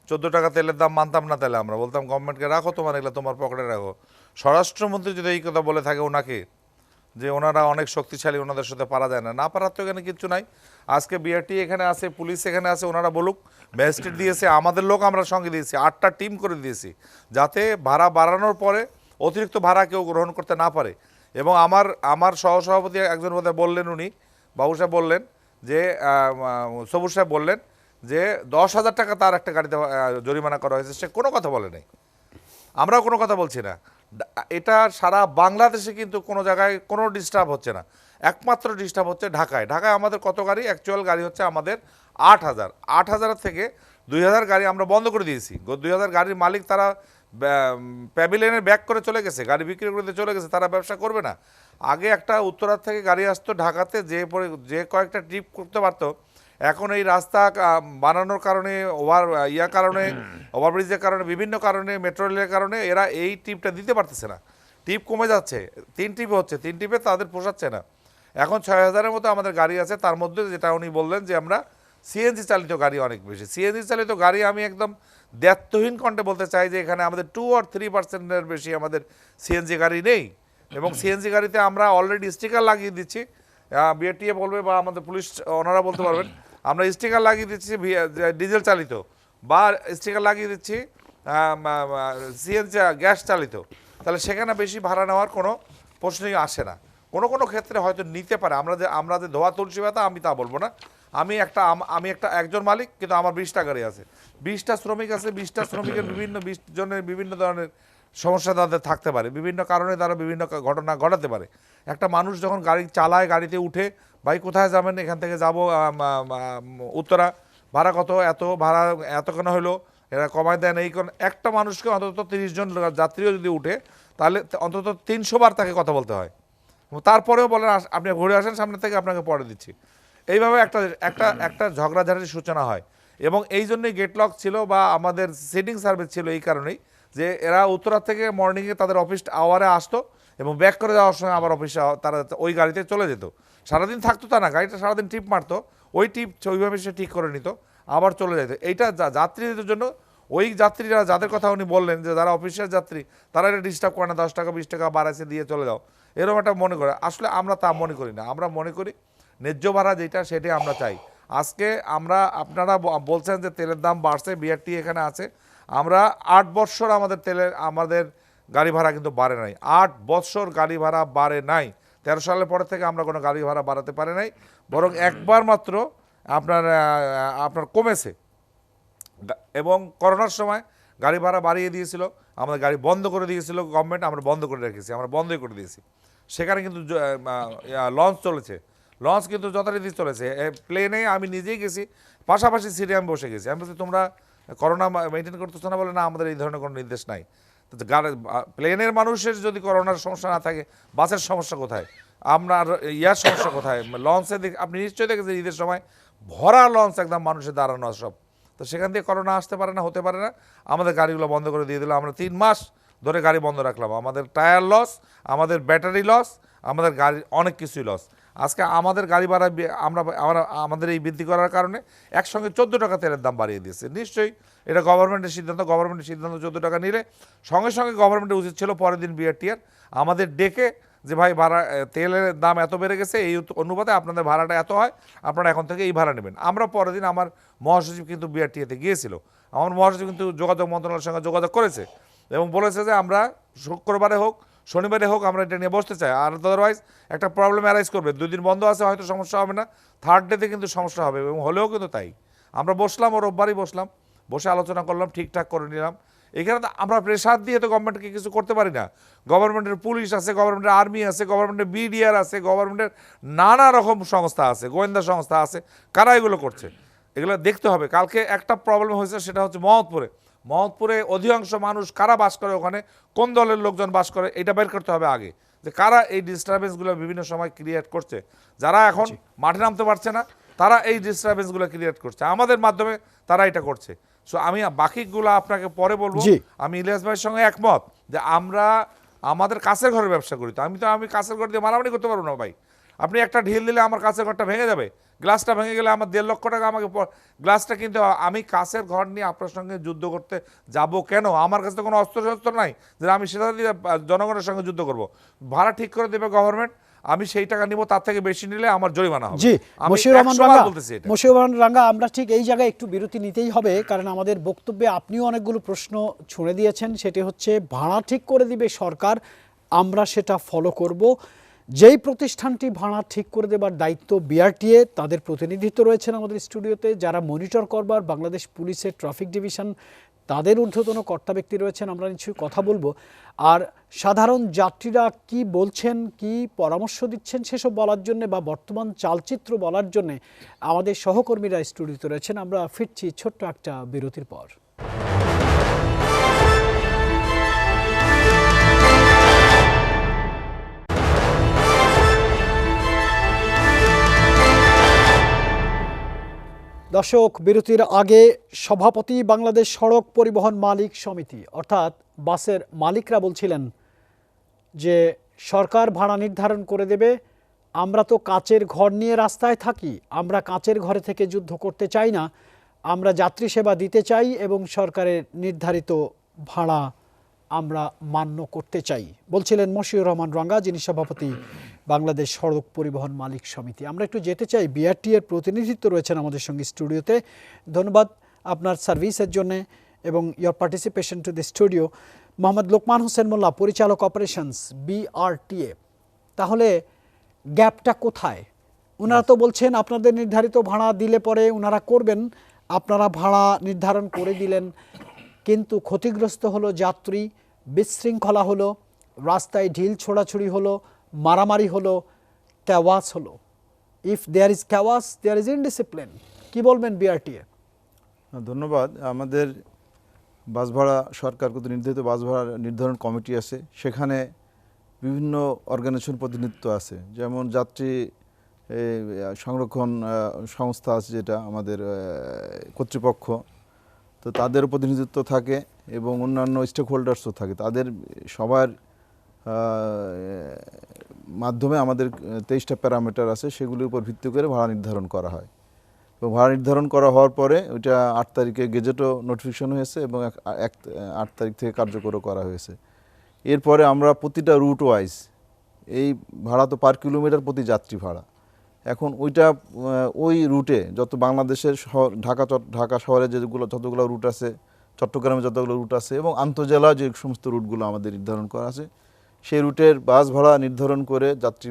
14 টাকা তেলের দাম মানতাম না, তাহলে আমরা বলতাম গভর্নমেন্টকে রাখো, তোমার এগুলো তোমার পকেটে রাখো। স্বরাষ্ট্রমন্ত্রী যদি এই কথা বলে থাকে ওনাকে যে ওনারা অনেক শক্তিশালী, ওনাদের সাথে পারা যায় না, না পারার তো এখানে কিচ্ছু নাই। আজকে বিআরটি এখানে আছে, পুলিশ এখানে আছে, ওনারা বলুক। ম্যাজিস্ট্রেট দিয়েছে, আমাদের লোক আমরা সঙ্গে দিয়েছি, 8টা টিম করে দিয়েছি, যাতে ভাড়া বাড়ানোর পরে অতিরিক্ত ভাড়া কেউ গ্রহণ করতে না পারে। এবং আমার সহসভাপতি একজন বোধহয় বললেন, উনি বাবু সাহেব বললেন যে সবুজ সাহেব বললেন যে 10,000 টাকা তার একটা গাড়িতে জরিমানা করা হয়েছে, সে কোনো কথা বলে নাই। আমরাও কোনো কথা বলছি না। এটা সারা বাংলাদেশে কিন্তু কোনো জায়গায় কোনো ডিস্টার্ব হচ্ছে না, একমাত্র ডিস্টার্ব হচ্ছে ঢাকায়। ঢাকায় আমাদের কত গাড়ি? অ্যাকচুয়াল গাড়ি হচ্ছে আমাদের 8,000 থেকে 2,000 গাড়ি আমরা বন্ধ করে দিয়েছি। 2,000 গাড়ির মালিক তারা প্যাভিলিয়নের ব্যাক করে চলে গেছে, গাড়ি বিক্রি করতে চলে গেছে, তারা ব্যবসা করবে না। আগে একটা উত্তরার থেকে গাড়ি আসতো ঢাকাতে, যে কয়েকটা ট্রিপ করতে পারতো। এখন এই রাস্তা বানানোর কারণে, ওভারব্রিজের কারণে, বিভিন্ন কারণে, মেট্রো রেলের কারণে এরা এই ট্রিপটা দিতে পারতেছে না। ট্রিপ কমে যাচ্ছে, 3 ট্রিপে হচ্ছে, 3 ট্রিপে তাদের পোষাচ্ছে না। এখন 6,000-এর মতো আমাদের গাড়ি আছে, তার মধ্যে যেটা উনি বললেন যে আমরা সিএনজি চালিত গাড়ি অনেক বেশি। সিএনজি চালিত গাড়ি আমি একদম দ্ব্যর্থহীন কণ্ঠে বলতে চাই যে এখানে আমাদের 2 or 3% বেশি আমাদের সিএনজি গাড়ি নেই। এবং সিএনজি গাড়িতে আমরা অলরেডি স্টিকার লাগিয়ে দিচ্ছি, বিআরটিএ বলবে বা আমাদের পুলিশ ওনারা বলতে পারবেন, আমরা স্টিকার লাগিয়ে দিচ্ছি ডিজেল চালিত, বা স্টিকার লাগিয়ে দিচ্ছি সিএনজি গ্যাস চালিত। তাহলে সেখানে বেশি ভাড়া নেওয়ার কোনো প্রশ্নই আসে না। কোনো ক্ষেত্রে হয়তো নিতে পারে, আমরা যে ধোয়া তুলসী পাতা আমি তা বলবো না। আমি একজন মালিক, কিন্তু আমার 20টা গাড়ি আছে, 20টা শ্রমিক আছে, 20টা শ্রমিকের 20 জনের বিভিন্ন ধরনের সমস্যা তাদের থাকতে পারে, বিভিন্ন কারণে তারা বিভিন্ন ঘটনা ঘটাতে পারে। একটা মানুষ যখন গাড়ি চালায়, গাড়িতে উঠে, ভাই কোথায় যাবেন, এখান থেকে যাব উত্তরা, ভাড়া কত, এত ভাড়া এত কেন হলো, এরা কমায় দেন, এই কোন একটা মানুষকে অন্তত 30 জন যাত্রীও যদি উঠে, তাহলে অন্তত 300 বার তাকে কথা বলতে হয়। তারপরেও বলেন আপনি ঘুরে আসেন সামনে থেকে, আপনাকে পরে দিচ্ছি। এইভাবে একটা ঝগড়াঝাটির সূচনা হয়। এবং এই জন্যই গেট লক ছিল বা আমাদের সিটিং সার্ভিস ছিল, এই কারণেই যে এরা উত্তরা থেকে মর্নিংয়ে তাদের অফিস আওয়ারে আসতো এবং ব্যাক করে যাওয়ার সময় আবার অফিসে তারা ওই গাড়িতে চলে যেত। সারাদিন থাকতো তা না, গাড়িটা সারাদিন ট্রিপ মারতো, ওই ট্রিপ ওইভাবে সে ঠিক করে নিত, আবার চলে যেত। এইটা যাত্রীদের জন্য, ওই যাত্রীরা যাদের কথা উনি বললেন যে যারা অফিসের যাত্রী, তারা এটা ডিস্টার্ব করে না, 10 টাকা 20 টাকা বাড়াইছে দিয়ে চলে যাও, এরকম একটা মনে করে। আসলে আমরা তা মনে করি না, আমরা মনে করি ন্যায্য ভাড়া যেটা সেটাই আমরা চাই। আজকে আপনারা বলছেন যে তেলের দাম বাড়ছে, বিআরটি এখানে আছে, আমরা 8 বৎসর আমাদের গাড়ি ভাড়া কিন্তু বাড়ে নাই, 8 বৎসর গাড়ি ভাড়া বাড়ে নাই। 13 সালের পরে থেকে আমরা কোনো গাড়ি ভাড়া বাড়াতে পারি নাই, বরং একবার মাত্র আপনার কমেছে। এবং করোনার সময় গাড়ি ভাড়া বাড়িয়ে দিয়েছিল, আমাদের গাড়ি বন্ধ করে দিয়েছিল গভর্নমেন্ট, আমরা বন্ধ করে রেখেছি, আমরা বন্ধই করে দিয়েছি। সেখানে কিন্তু লঞ্চ চলেছে, লঞ্চ কিন্তু যথারীতি চলেছে। প্লেনে আমি নিজেই গেছি, পাশাপাশি সিটে আমি বসে গেছি। আমি বলছি তোমরা করোনা মেনটেন করতেছো না, বলে না আমাদের এই ধরনের কোনো নির্দেশ নাই। তো প্লেনের মানুষের যদি করোনার সমস্যা না থাকে, বাসের সমস্যা কোথায়, আপনার ইয়ার সমস্যা কোথায়? লঞ্চে আপনি নিশ্চয়ই দেখেছেন ঈদের সময় ভরা লঞ্চ, একদম মানুষের দাঁড়ানো সব। তো সেখান থেকে করোনা আসতে পারে না, হতে পারে না। আমাদের গাড়িগুলো বন্ধ করে দিয়ে দিল। আমরা 3 মাস ধরে গাড়ি বন্ধ রাখলাম। আমাদের টায়ার লস, আমাদের ব্যাটারি লস, আমাদের গাড়ির অনেক কিছুই লস। আজকে আমাদের গাড়ি ভাড়া আমাদের এই বৃদ্ধি করার কারণে একসঙ্গে 14 টাকা তেলের দাম বাড়িয়ে দিয়েছে। নিশ্চয়ই এটা গভর্নমেন্টের সিদ্ধান্ত। গভর্নমেন্টের সিদ্ধান্ত 14 টাকা নিলে সঙ্গে সঙ্গে গভর্নমেন্টের উচিত ছিল পরের দিন বিআরটিআর আমাদের ডেকে যে ভাই ভাড়া তেলের দাম এত বেড়ে গেছে, এই অনুপাতে আপনাদের ভাড়াটা এত হয়, আপনারা এখন থেকে এই ভাড়া নেবেন। আমরা পরের দিন, আমার মহাসচিব কিন্তু বিআরটিএতে গিয়েছিল, আমার মহাসচিব কিন্তু যোগাযোগ মন্ত্রণালয়ের সঙ্গে যোগাযোগ করেছে এবং বলেছে যে আমরা শুক্রবারে হোক শনিবারে হোক আমরা এটা নিয়ে বসতে চাই। আর আদারওয়াইজ একটা প্রবলেম অ্যারাইজ করবে। 2 দিন বন্ধ আছে, হয়তো সমস্যা হবে না, থার্ড ডেতে কিন্তু সমস্যা হবে, এবং হলেও কিন্তু তাই। আমরা বসলাম, ও রোববারই বসলাম, বসে আলোচনা করলাম, ঠিকঠাক করে নিলাম। এখানে তো আমরা প্রেশার দিয়ে তো গভর্নমেন্টকে কিছু করতে পারি না। গভর্নমেন্টের পুলিশ আছে, গভর্নমেন্টের আর্মি আছে, গভর্নমেন্টের বিডিআর আছে, গভর্নমেন্টের নানা রকম সংস্থা আছে, গোয়েন্দা সংস্থা আছে, কারা এগুলো করছে এগুলো দেখতে হবে। কালকে একটা প্রবলেম হয়েছে, সেটা হচ্ছে মহম্মদপুরে অধিকাংশ মানুষ কারা বাস করে, ওখানে কোন দলের লোকজন বাস করে, এটা বের করতে হবে আগে, যে কারা এই ডিস্টারবেন্সগুলো বিভিন্ন সময় ক্রিয়েট করছে। যারা এখন মাঠে নামতে পারছে না, তারা এই ডিস্টারবেন্সগুলো ক্রিয়েট করছে, আমাদের মাধ্যমে তারা এটা করছে। সো আমি বাকিগুলো আপনাকে পরে বলবো। আমি ইলিয়াস ভাইয়ের সঙ্গে একমত যে আমরা আমাদের কাছের ঘরে ব্যবসা করি। তো আমি কাছের ঘর দিয়ে মারামারি করতে পারবো না ভাই। আপনি একটা ঢিল দিলে আমার কাছের ঘরটা ভেঙে যাবে, গ্লাসটা ভেঙে গেলে আমার 1.5 লক্ষ টাকা আমাকে গ্লাসটা কিনতে হবে। আমি কাছের ঘর নিয়ে আপনার সঙ্গে যুদ্ধ করতে যাব কেন? আমার কাছে তো কোনো অস্ত্র নাই যে আমি সেটা দিয়ে জনগণের সঙ্গে যুদ্ধ করব। ভাড়া ঠিক করে দেবে গভর্নমেন্ট, আমি সেই টাকা নিব, তার থেকে বেশি নিলে আমার জরিমানা হবে। জি, মশিউর রহমান রাঙ্গা, আমরা ঠিক এই জায়গায় একটু বিরতি নিতেই হবে, কারণ আমাদের বক্তব্যে আপনিও অনেকগুলো প্রশ্ন ছুঁড়ে দিয়েছেন। সেটি হচ্ছে ভাড়া ঠিক করে দিবে সরকার, আমরা সেটা ফলো করব। যেই প্রতিষ্ঠানটি ভাড়া ঠিক করে দেবার দায়িত্ব বিআরটিএ, তাদের প্রতিনিধিত্ব রয়েছেন আমাদের স্টুডিওতে, যারা মনিটর করবার বাংলাদেশ পুলিশের ট্রাফিক ডিভিশন, তাদের ঊর্ধ্বতন কর্তা ব্যক্তি রয়েছেন, আমরা নিশ্চয়ই কথা বলবো। আর সাধারণ যাত্রীরা কি বলছেন, কি পরামর্শ দিচ্ছেন, সেসব বলার জন্য বা বর্তমান চালচিত্র বলার জন্য আমাদের সহকর্মীরা স্টুডিওতে রয়েছেন। আমরা ফিরছি ছোট্ট একটা বিরতির পর। দর্শক, বিরতির আগে সভাপতি বাংলাদেশ সড়ক পরিবহন মালিক সমিতি অর্থাৎ বাসের মালিকরা বলছিলেন যে সরকার ভাড়া নির্ধারণ করে দেবে, আমরা তো কাচের ঘর নিয়ে রাস্তায় থাকি, আমরা কাচের ঘরে থেকে যুদ্ধ করতে চাই না, আমরা যাত্রী সেবা দিতে চাই এবং সরকারের নির্ধারিত ভাড়া আমরা মান্য করতে চাই, বলছিলেন মশিউর রহমান রাঙ্গা, যিনি সভাপতি বাংলাদেশ সড়ক পরিবহন মালিক সমিতি। আমরা একটু যেতে চাই, বিআরটিএর প্রতিনিধিত্ব রয়েছেন আমাদের সঙ্গে স্টুডিওতে। ধন্যবাদ আপনার সার্ভিসের জন্য এবং your participation to the studio. Mohammad Lokman Hossain Molla, পরিচালক অপারেশনস বিআরটিএ। তাহলে গ্যাপটা কোথায়? ওনারা তো বলছেন আপনাদের নির্ধারিত ভাড়া দিলে পরে ওনারা করবেন, আপনারা ভাড়া নির্ধারণ করে দিলেন, কিন্তু ক্ষতিগ্রস্ত হলো যাত্রী, বিশৃঙ্খলা হলো, রাস্তায় ঢিল ছোড়াছুড়ি হলো, মারামারি হলো, ক্যাওয়াস হলো। If there is chaos, there is indiscipline. কি বলবেন বিআরটিএ? ধন্যবাদ। আমাদের বাস ভাড়া সরকার কর্তৃক নির্ধারিত বাস ভাড়া নির্ধারণ কমিটি আছে, সেখানে বিভিন্ন অর্গানাইজেশন প্রতিনিধিত্ব আছে, যেমন যাত্রী সংরক্ষণ সংস্থা আছে, যেটা আমাদের কর্তৃপক্ষ, তো তাদের প্রতিনিধিত্ব থাকে এবং অন্যান্য স্টেক হোল্ডার্সও থাকে। তাদের সবার মাধ্যমে আমাদের 23টা প্যারামিটার আছে, সেগুলির উপর ভিত্তি করে ভাড়া নির্ধারণ করা হয়। এবং ভাড়া নির্ধারণ করা হওয়ার পরে ওইটা 8 তারিখে গেজেটও নোটিফিকেশন হয়েছে এবং 8 তারিখ থেকে কার্যকরও করা হয়েছে। এরপরে আমরা প্রতিটা রুট ওয়াইজ, এই ভাড়া তো পার কিলোমিটার প্রতি যাত্রী ভাড়া, এখন ওইটা ওই রুটে যত বাংলাদেশের ঢাকা শহরে যতগুলো রুট আছে, চট্টগ্রামে যতগুলো রুট আছে এবং আন্তঃজেলা যে সমস্ত রুটগুলো আমাদের নির্ধারণ করা আছে, সেই রুটের বাস ভাড়া নির্ধারণ করে যাত্রী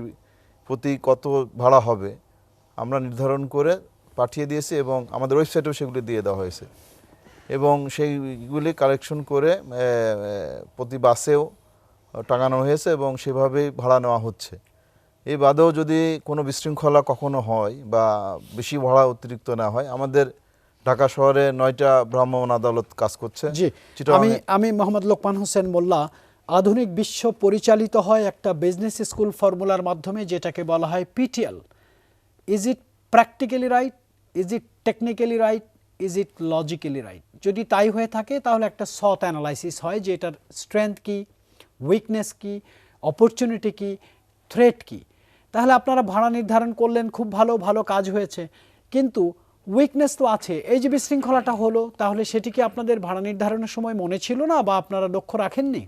প্রতি কত ভাড়া হবে আমরা নির্ধারণ করে পাঠিয়ে দিয়েছি এবং আমাদের ওয়েবসাইটেও সেগুলি দিয়ে দেওয়া হয়েছে এবং সেইগুলি কালেকশন করে প্রতি বাসেও টাঙানো হয়েছে এবং সেভাবেই ভাড়া নেওয়া হচ্ছে। এই বাদেও যদি কোনো বিশৃঙ্খলা কখনো হয় বা বেশি ভাড়া অতিরিক্ত না হয়, আমাদের ঢাকা শহরে 9টা ভ্রাম্যমাণ আদালত কাজ করছে। জি, আমি মোহাম্মদ লোকমান হোসেন মোল্লা। আধুনিক বিশ্ব পরিচালিত হয় একটা বিজনেস স্কুল ফর্মুলার মাধ্যমে, যেটাকে বলা হয় PTL. Is it practically right? Is it technically right? Is it logically right? যদি তাই হয়ে থাকে তাহলে একটা সৎ অ্যানালাইসিস হয় যে এটার স্ট্রেংথ কি, উইকনেস কি, অপরচুনিটি কি, থ্রেট কি। তাহলে আপনারা ভাড়া নির্ধারণ করলেন, খুব ভালো ভালো কাজ হয়েছে, কিন্তু উইকনেস তো আছে। এই যে বিশৃঙ্খলাটা হলো, তাহলে সেটি কি আপনাদের ভাড়া নির্ধারণের সময় মনে ছিল না, বা আপনারা লক্ষ্য রাখেননি?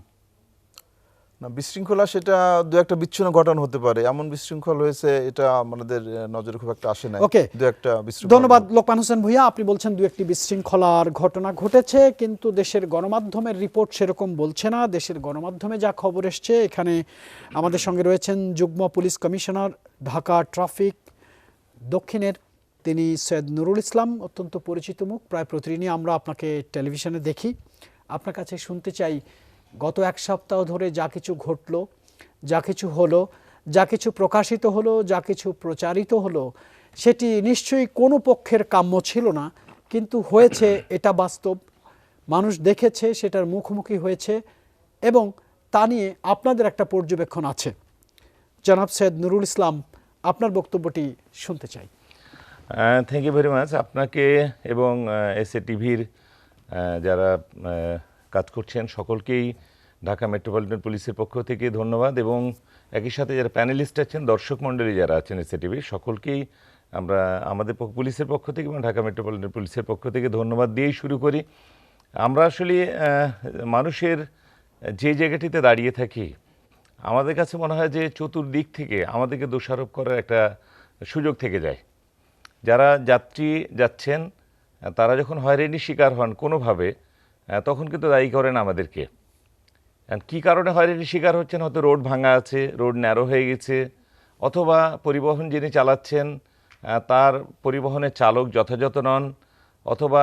না, বিশৃঙ্খলা সেটা দু একটা বিচ্ছিন্ন ঘটনা হতে পারে, এমন বিশৃঙ্খল হয়েছে এটা আমাদের নজরে খুব একটা আসে না। ওকে, দু একটা বিশৃঙ্খলা। ধন্যবাদ লোকমান হোসেন ভূঁইয়া। আপনি বলছেন দু একটি বিশৃঙ্খলার ঘটনা ঘটেছে, কিন্তু দেশের গণমাধ্যমের রিপোর্ট সেরকম বলছে না। দেশের গণমাধ্যমে যা খবর এসছে, এখানে আমাদের সঙ্গে রয়েছেন যুগ্ম পুলিশ কমিশনার ঢাকা ট্রাফিক দক্ষিণের, তিনি সৈয়দ নুরুল ইসলাম, অত্যন্ত পরিচিত মুখ, প্রায় প্রতিদিনই আমরা আপনাকে টেলিভিশনে দেখি। আপনার কাছে শুনতে চাই, গত এক সপ্তাহ ধরে যা কিছু ঘটলো, যা কিছু হলো, যা কিছু প্রকাশিত হলো, যা কিছু প্রচারিত হলো, সেটি নিশ্চয়ই কোনো পক্ষের কাম্য ছিল না, কিন্তু হয়েছে, এটা বাস্তব। মানুষ দেখেছে, সেটার মুখোমুখি হয়েছে, এবং তা নিয়ে আপনাদের একটা পর্যবেক্ষণ আছে। জনাব সৈয়দ নুরুল ইসলাম, আপনার বক্তব্যটি শুনতে চাই। থ্যাংক ইউ ভেরি মাচ আপনাকে এবং এসএ টিভির যারা কাজ করছেন সকলকেই ঢাকা মেট্রোপলিটন পুলিশের পক্ষ থেকে ধন্যবাদ, এবং একই সাথে যারা প্যানেলিস্ট আছেন, দর্শক মণ্ডলী যারা আছেন এসএ টিভির, সকলকেই আমরা আমাদের পুলিশের পক্ষ থেকে এবং ঢাকা মেট্রোপলিটন পুলিশের পক্ষ থেকে ধন্যবাদ দিয়েই শুরু করি। আমরা আসলে মানুষের যে জায়গাটিতে দাঁড়িয়ে থাকি, আমাদের কাছে মনে হয় যে চতুর্দিক থেকে আমাদেরকে দোষারোপ করার একটা সুযোগ থেকে যায়। যারা যাত্রী যাচ্ছেন তারা যখন হয়রানির শিকার হন কোনোভাবে, তখন কিন্তু দায়ী করেন আমাদেরকে। কী কারণে হয়রানির শিকার হচ্ছেন? হয়তো রোড ভাঙা আছে, রোড ন্যারো হয়ে গেছে, অথবা পরিবহন যিনি চালাচ্ছেন তার পরিবহনের চালক যথাযথ নন, অথবা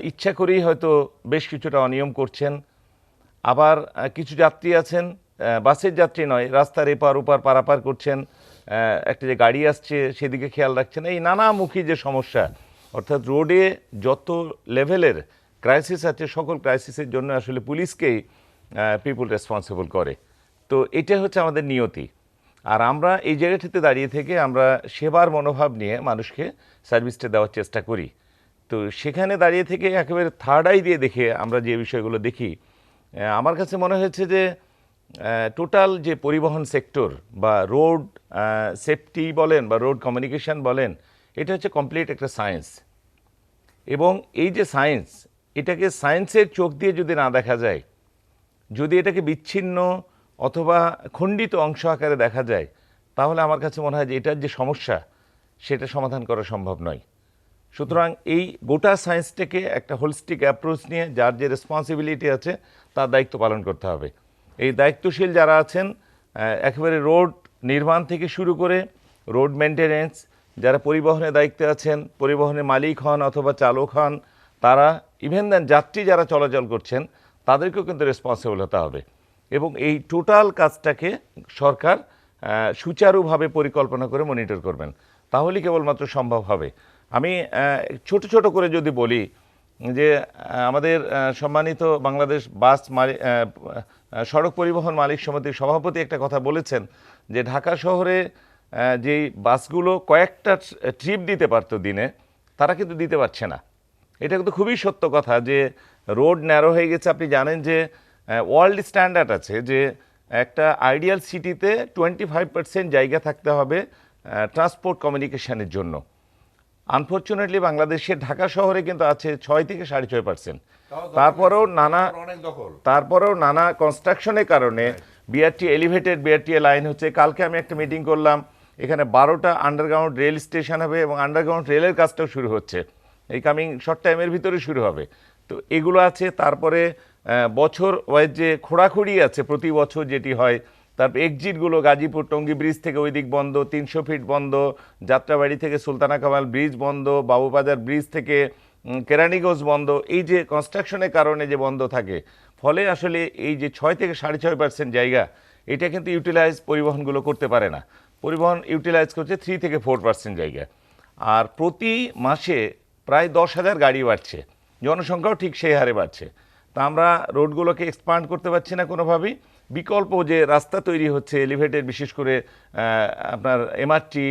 ইচ্ছা করেই হয়তো বেশ কিছুটা অনিয়ম করছেন। আবার কিছু যাত্রী আছেন, বাসের যাত্রী নয়, রাস্তার এপার ওপার পারাপার করছেন, একটা যে গাড়ি আসছে সেদিকে খেয়াল রাখছেন। এই নানামুখী যে সমস্যা, অর্থাৎ রোডে যত লেভেলের ক্রাইসিস আছে, সকল ক্রাইসিসের জন্য আসলে পুলিশকেই পিপুল রেসপন্সিবল করে। তো এটা হচ্ছে আমাদের নিয়তি। আর আমরা এই জায়গাটিতে দাঁড়িয়ে থেকে আমরা সেবার মনোভাব নিয়ে মানুষকে সার্ভিসটা দেওয়ার চেষ্টা করি। তো সেখানে দাঁড়িয়ে থেকে একেবারে থার্ড আই দিয়ে দেখে আমরা যে বিষয়গুলো দেখি, আমার কাছে মনে হয়েছে যে টোটাল যে পরিবহন সেক্টর বা রোড সেফটি বলেন বা রোড কমিউনিকেশন বলেন, এটা হচ্ছে কমপ্লিট একটা সায়েন্স। এবং এই যে সায়েন্স, এটাকে সায়েন্সের চোখ দিয়ে যদি না দেখা যায়, যদি এটাকে বিচ্ছিন্ন অথবা খণ্ডিত অংশ আকারে দেখা যায়, তাহলে আমার কাছে মনে হয় যে এটার যে সমস্যা সেটা সমাধান করা সম্ভব নয়। সুতরাং এই গোটা সায়েন্সটাকে একটা হোলিস্টিক অ্যাপ্রোচ নিয়ে যার যে রেসপন্সিবিলিটি আছে তার দায়িত্ব পালন করতে হবে। এই দায়িত্বশীল যারা আছেন, একেবারে রোড নির্মাণ থেকে শুরু করে রোড মেনটেনেন্স, যারা পরিবহনের দায়িত্বে আছেন, পরিবহনের মালিক হন অথবা চালক হন, তারা ইভেন দেন যাত্রী যারা চলাচল করছেন, তাদেরকেও কিন্তু রেসপন্সিবল হতে হবে। এবং এই টোটাল কাজটাকে সরকার সুচারুভাবে পরিকল্পনা করে মনিটর করবেন, তাহলেই কেবলমাত্র সম্ভব হবে। আমি ছোট ছোট করে যদি বলি যে আমাদের সম্মানিত বাংলাদেশ বাস সড়ক পরিবহন মালিক সমিতির সভাপতি একটা কথা বলেছেন যে ঢাকা শহরে যেই বাসগুলো কয়েকটা ট্রিপ দিতে পারতো দিনে, তারা কিন্তু দিতে পারছে না। এটা কিন্তু খুবই সত্য কথা যে রোড ন্যারো হয়ে গেছে। আপনি জানেন যে ওয়ার্ল্ড স্ট্যান্ডার্ড আছে যে একটা আইডিয়াল সিটিতে 25% জায়গা থাকতে হবে ট্রান্সপোর্ট কমিউনিকেশনের জন্য। আনফর্চুনেটলি বাংলাদেশের ঢাকা শহরে কিন্তু আছে 6 থেকে 6.5%। তারপরেও নানা কনস্ট্রাকশনের কারণে বিআরটি এলিভেটেড বিআরটি লাইন হচ্ছে। কালকে আমি একটা মিটিং করলাম, এখানে 12টা আন্ডারগ্রাউন্ড রেল স্টেশন হবে এবং আন্ডারগ্রাউন্ড রেলের কাজটাও শুরু হচ্ছে, এই কামিং শর্ট টাইমের ভিতরে শুরু হবে। তো এগুলো আছে। তারপরে বছর ওয়াইজ যে খোঁড়াখুড়ি আছে প্রতি বছর যেটি হয়, তারপর এক্সিটগুলো গাজীপুর টঙ্গী ব্রিজ থেকে ওই দিক বন্ধ, 300 ফিট বন্ধ, যাত্রাবাড়ি থেকে সুলতানা কামাল ব্রিজ বন্ধ, বাবুবাজার ব্রিজ থেকে কেরানীগঞ্জ বন্ধ। এই যে কনস্ট্রাকশনের কারণে যে বন্ধ থাকে, ফলে আসলে এই যে 6 থেকে 6.5% জায়গা, এটা কিন্তু ইউটিলাইজ পরিবহনগুলো করতে পারে না। পরিবহন ইউটিলাইজ করছে 3 থেকে 4% জায়গা, আর প্রতি মাসে প্রায় 10,000 গাড়ি বাড়ছে, জনসংখ্যাও ঠিক সেই হারে বাড়ছে। তা আমরা রোডগুলোকে এক্সপান্ড করতে পারছি না কোনোভাবেই। বিকল্প যে রাস্তা তৈরি হচ্ছে এলিভেটেড, বিশেষ করে আপনার এমআরটি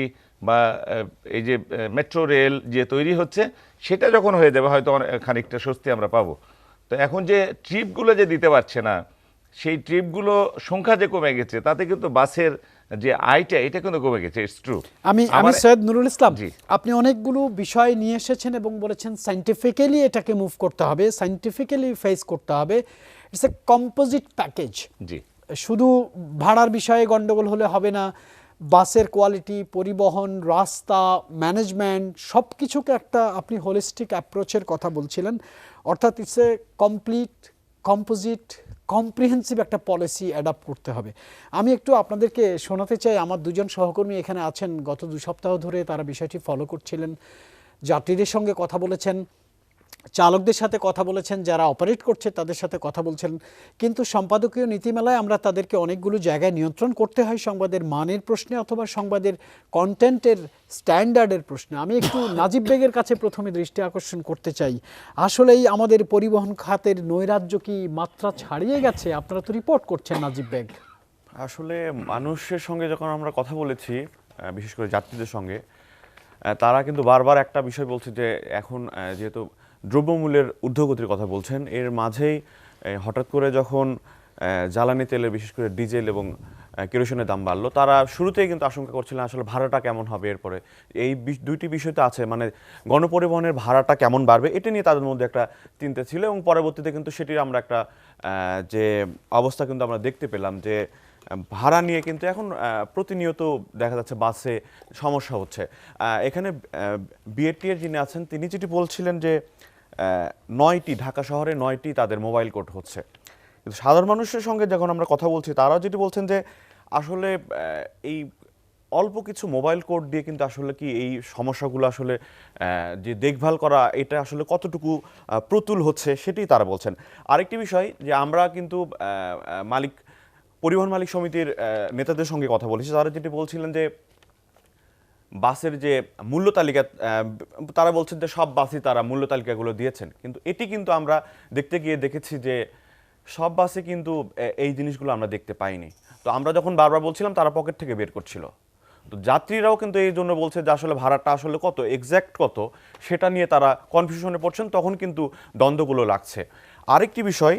বা এই যে মেট্রো রেল যে তৈরি হচ্ছে, সেটা যখন হয়ে যাবে হয়তো খানিকটা স্বস্তি আমরা পাবো। তো এখন যে ট্রিপগুলো যে দিতে পারছে না, সেই ট্রিপগুলো সংখ্যা যে কমে গেছে, তাতে কিন্তু বাসের যে আয়টা এটা কিন্তু কমে গেছে। It's true. আমি সৈয়দ নুরুল ইসলাম, আপনি অনেকগুলো বিষয় নিয়ে এসেছেন এবং বলেছেন সায়েন্টিফিক্যালি এটাকে মুভ করতে হবে, সায়েন্টিফিক্যালি ফেস করতে হবে। It's a composite package. জি, শুধু ভাড়ার বিষয়ে গন্ডগোল হলে হবে না, বাসের কোয়ালিটি, পরিবহন, রাস্তা, ম্যানেজমেন্ট সব কিছুকে একটা আপনি হোলিস্টিক অ্যাপ্রোচের কথা বলছিলেন। অর্থাৎ it's a complete, composite, comprehensive একটা পলিসি অ্যাডাপ্ট করতে হবে। আমি একটু আপনাদেরকে শোনাতে চাই, আমার দুজন সহকর্মী এখানে আছেন, গত 2 সপ্তাহ ধরে তারা বিষয়টি ফলো করছিলেন, যাত্রীদের সঙ্গে কথা বলেছেন, চালকদের সাথে কথা বলেছেন, যারা অপারেট করছে তাদের সাথে কথা বলছেন। কিন্তু সম্পাদকীয় নীতিমালায় আমরা তাদেরকে অনেকগুলো জায়গায় নিয়ন্ত্রণ করতে হয় সংবাদের মানের প্রশ্নে অথবা সংবাদের কন্টেন্টের স্ট্যান্ডার্ডের প্রশ্নে। আমি একটু নাজিব বেগের কাছে প্রথমে দৃষ্টি আকর্ষণ করতে চাই। আসলেই আমাদের পরিবহন খাতের নৈরাজ্য কি মাত্রা ছাড়িয়ে গেছে? আপনারা তো রিপোর্ট করছেন নাজিব বেগ। আসলে মানুষের সঙ্গে যখন আমরা কথা বলেছি, বিশেষ করে যাত্রীদের সঙ্গে, তারা কিন্তু বারবার একটা বিষয় বলছে যে এখন যেহেতু দ্রব্যমূল্যের ঊর্ধ্বগতির কথা বলছেন, এর মাঝেই হঠাৎ করে যখন জ্বালানি তেলের বিশেষ করে ডিজেল এবং কেরোসিনের দাম বাড়লো, তারা শুরুতেই কিন্তু আশঙ্কা করছিলেন আসলে ভাড়াটা কেমন হবে। এরপরে এই দুইটি বিষয় তো আছে, মানে গণপরিবহনের ভাড়াটা কেমন বাড়বে, এটা নিয়ে তাদের মধ্যে একটা চিন্তা ছিল। এবং পরবর্তীতে কিন্তু সেটির আমরা একটা যে অবস্থা কিন্তু আমরা দেখতে পেলাম যে ভাড়া নিয়ে কিন্তু এখন প্রতিনিয়ত দেখা যাচ্ছে বাসে সমস্যা হচ্ছে। এখানে বিএটিএর যিনি আছেন তিনি যেটি বলছিলেন যে 9টি ঢাকা শহরে 9টি তাদের মোবাইল কোর্ট হচ্ছে। কিন্তু সাধারণ মানুষের সঙ্গে যখন আমরা কথা বলছি, তারাও যেটি বলছেন যে আসলে এই অল্প কিছু মোবাইল কোড দিয়ে কিন্তু আসলে কি এই সমস্যাগুলো আসলে যে দেখভাল করা, এটা আসলে কতটুকু প্রতুল হচ্ছে সেটি তারা বলছেন। আরেকটি বিষয় যে আমরা কিন্তু পরিবহন মালিক সমিতির নেতাদের সঙ্গে কথা বলেছি, তারা যেটি বলছিলেন যে বাসের যে মূল্য তালিকা, তারা বলছেন যে সব বাসই তারা মূল্য তালিকাগুলো দিয়েছেন, কিন্তু এটি কিন্তু আমরা দেখতে গিয়ে দেখেছি যে সব বাসে কিন্তু এই জিনিসগুলো আমরা দেখতে পাইনি। তো আমরা যখন বারবার বলছিলাম, তারা পকেট থেকে বের করছিল। তো যাত্রীরাও কিন্তু এই জন্য বলছে যে আসলে ভাড়াটা আসলে কত, এক্স্যাক্ট কত, সেটা নিয়ে তারা কনফিউশনে পড়ছেন, তখন কিন্তু দ্বন্দ্বগুলো লাগছে। আরেকটি বিষয়,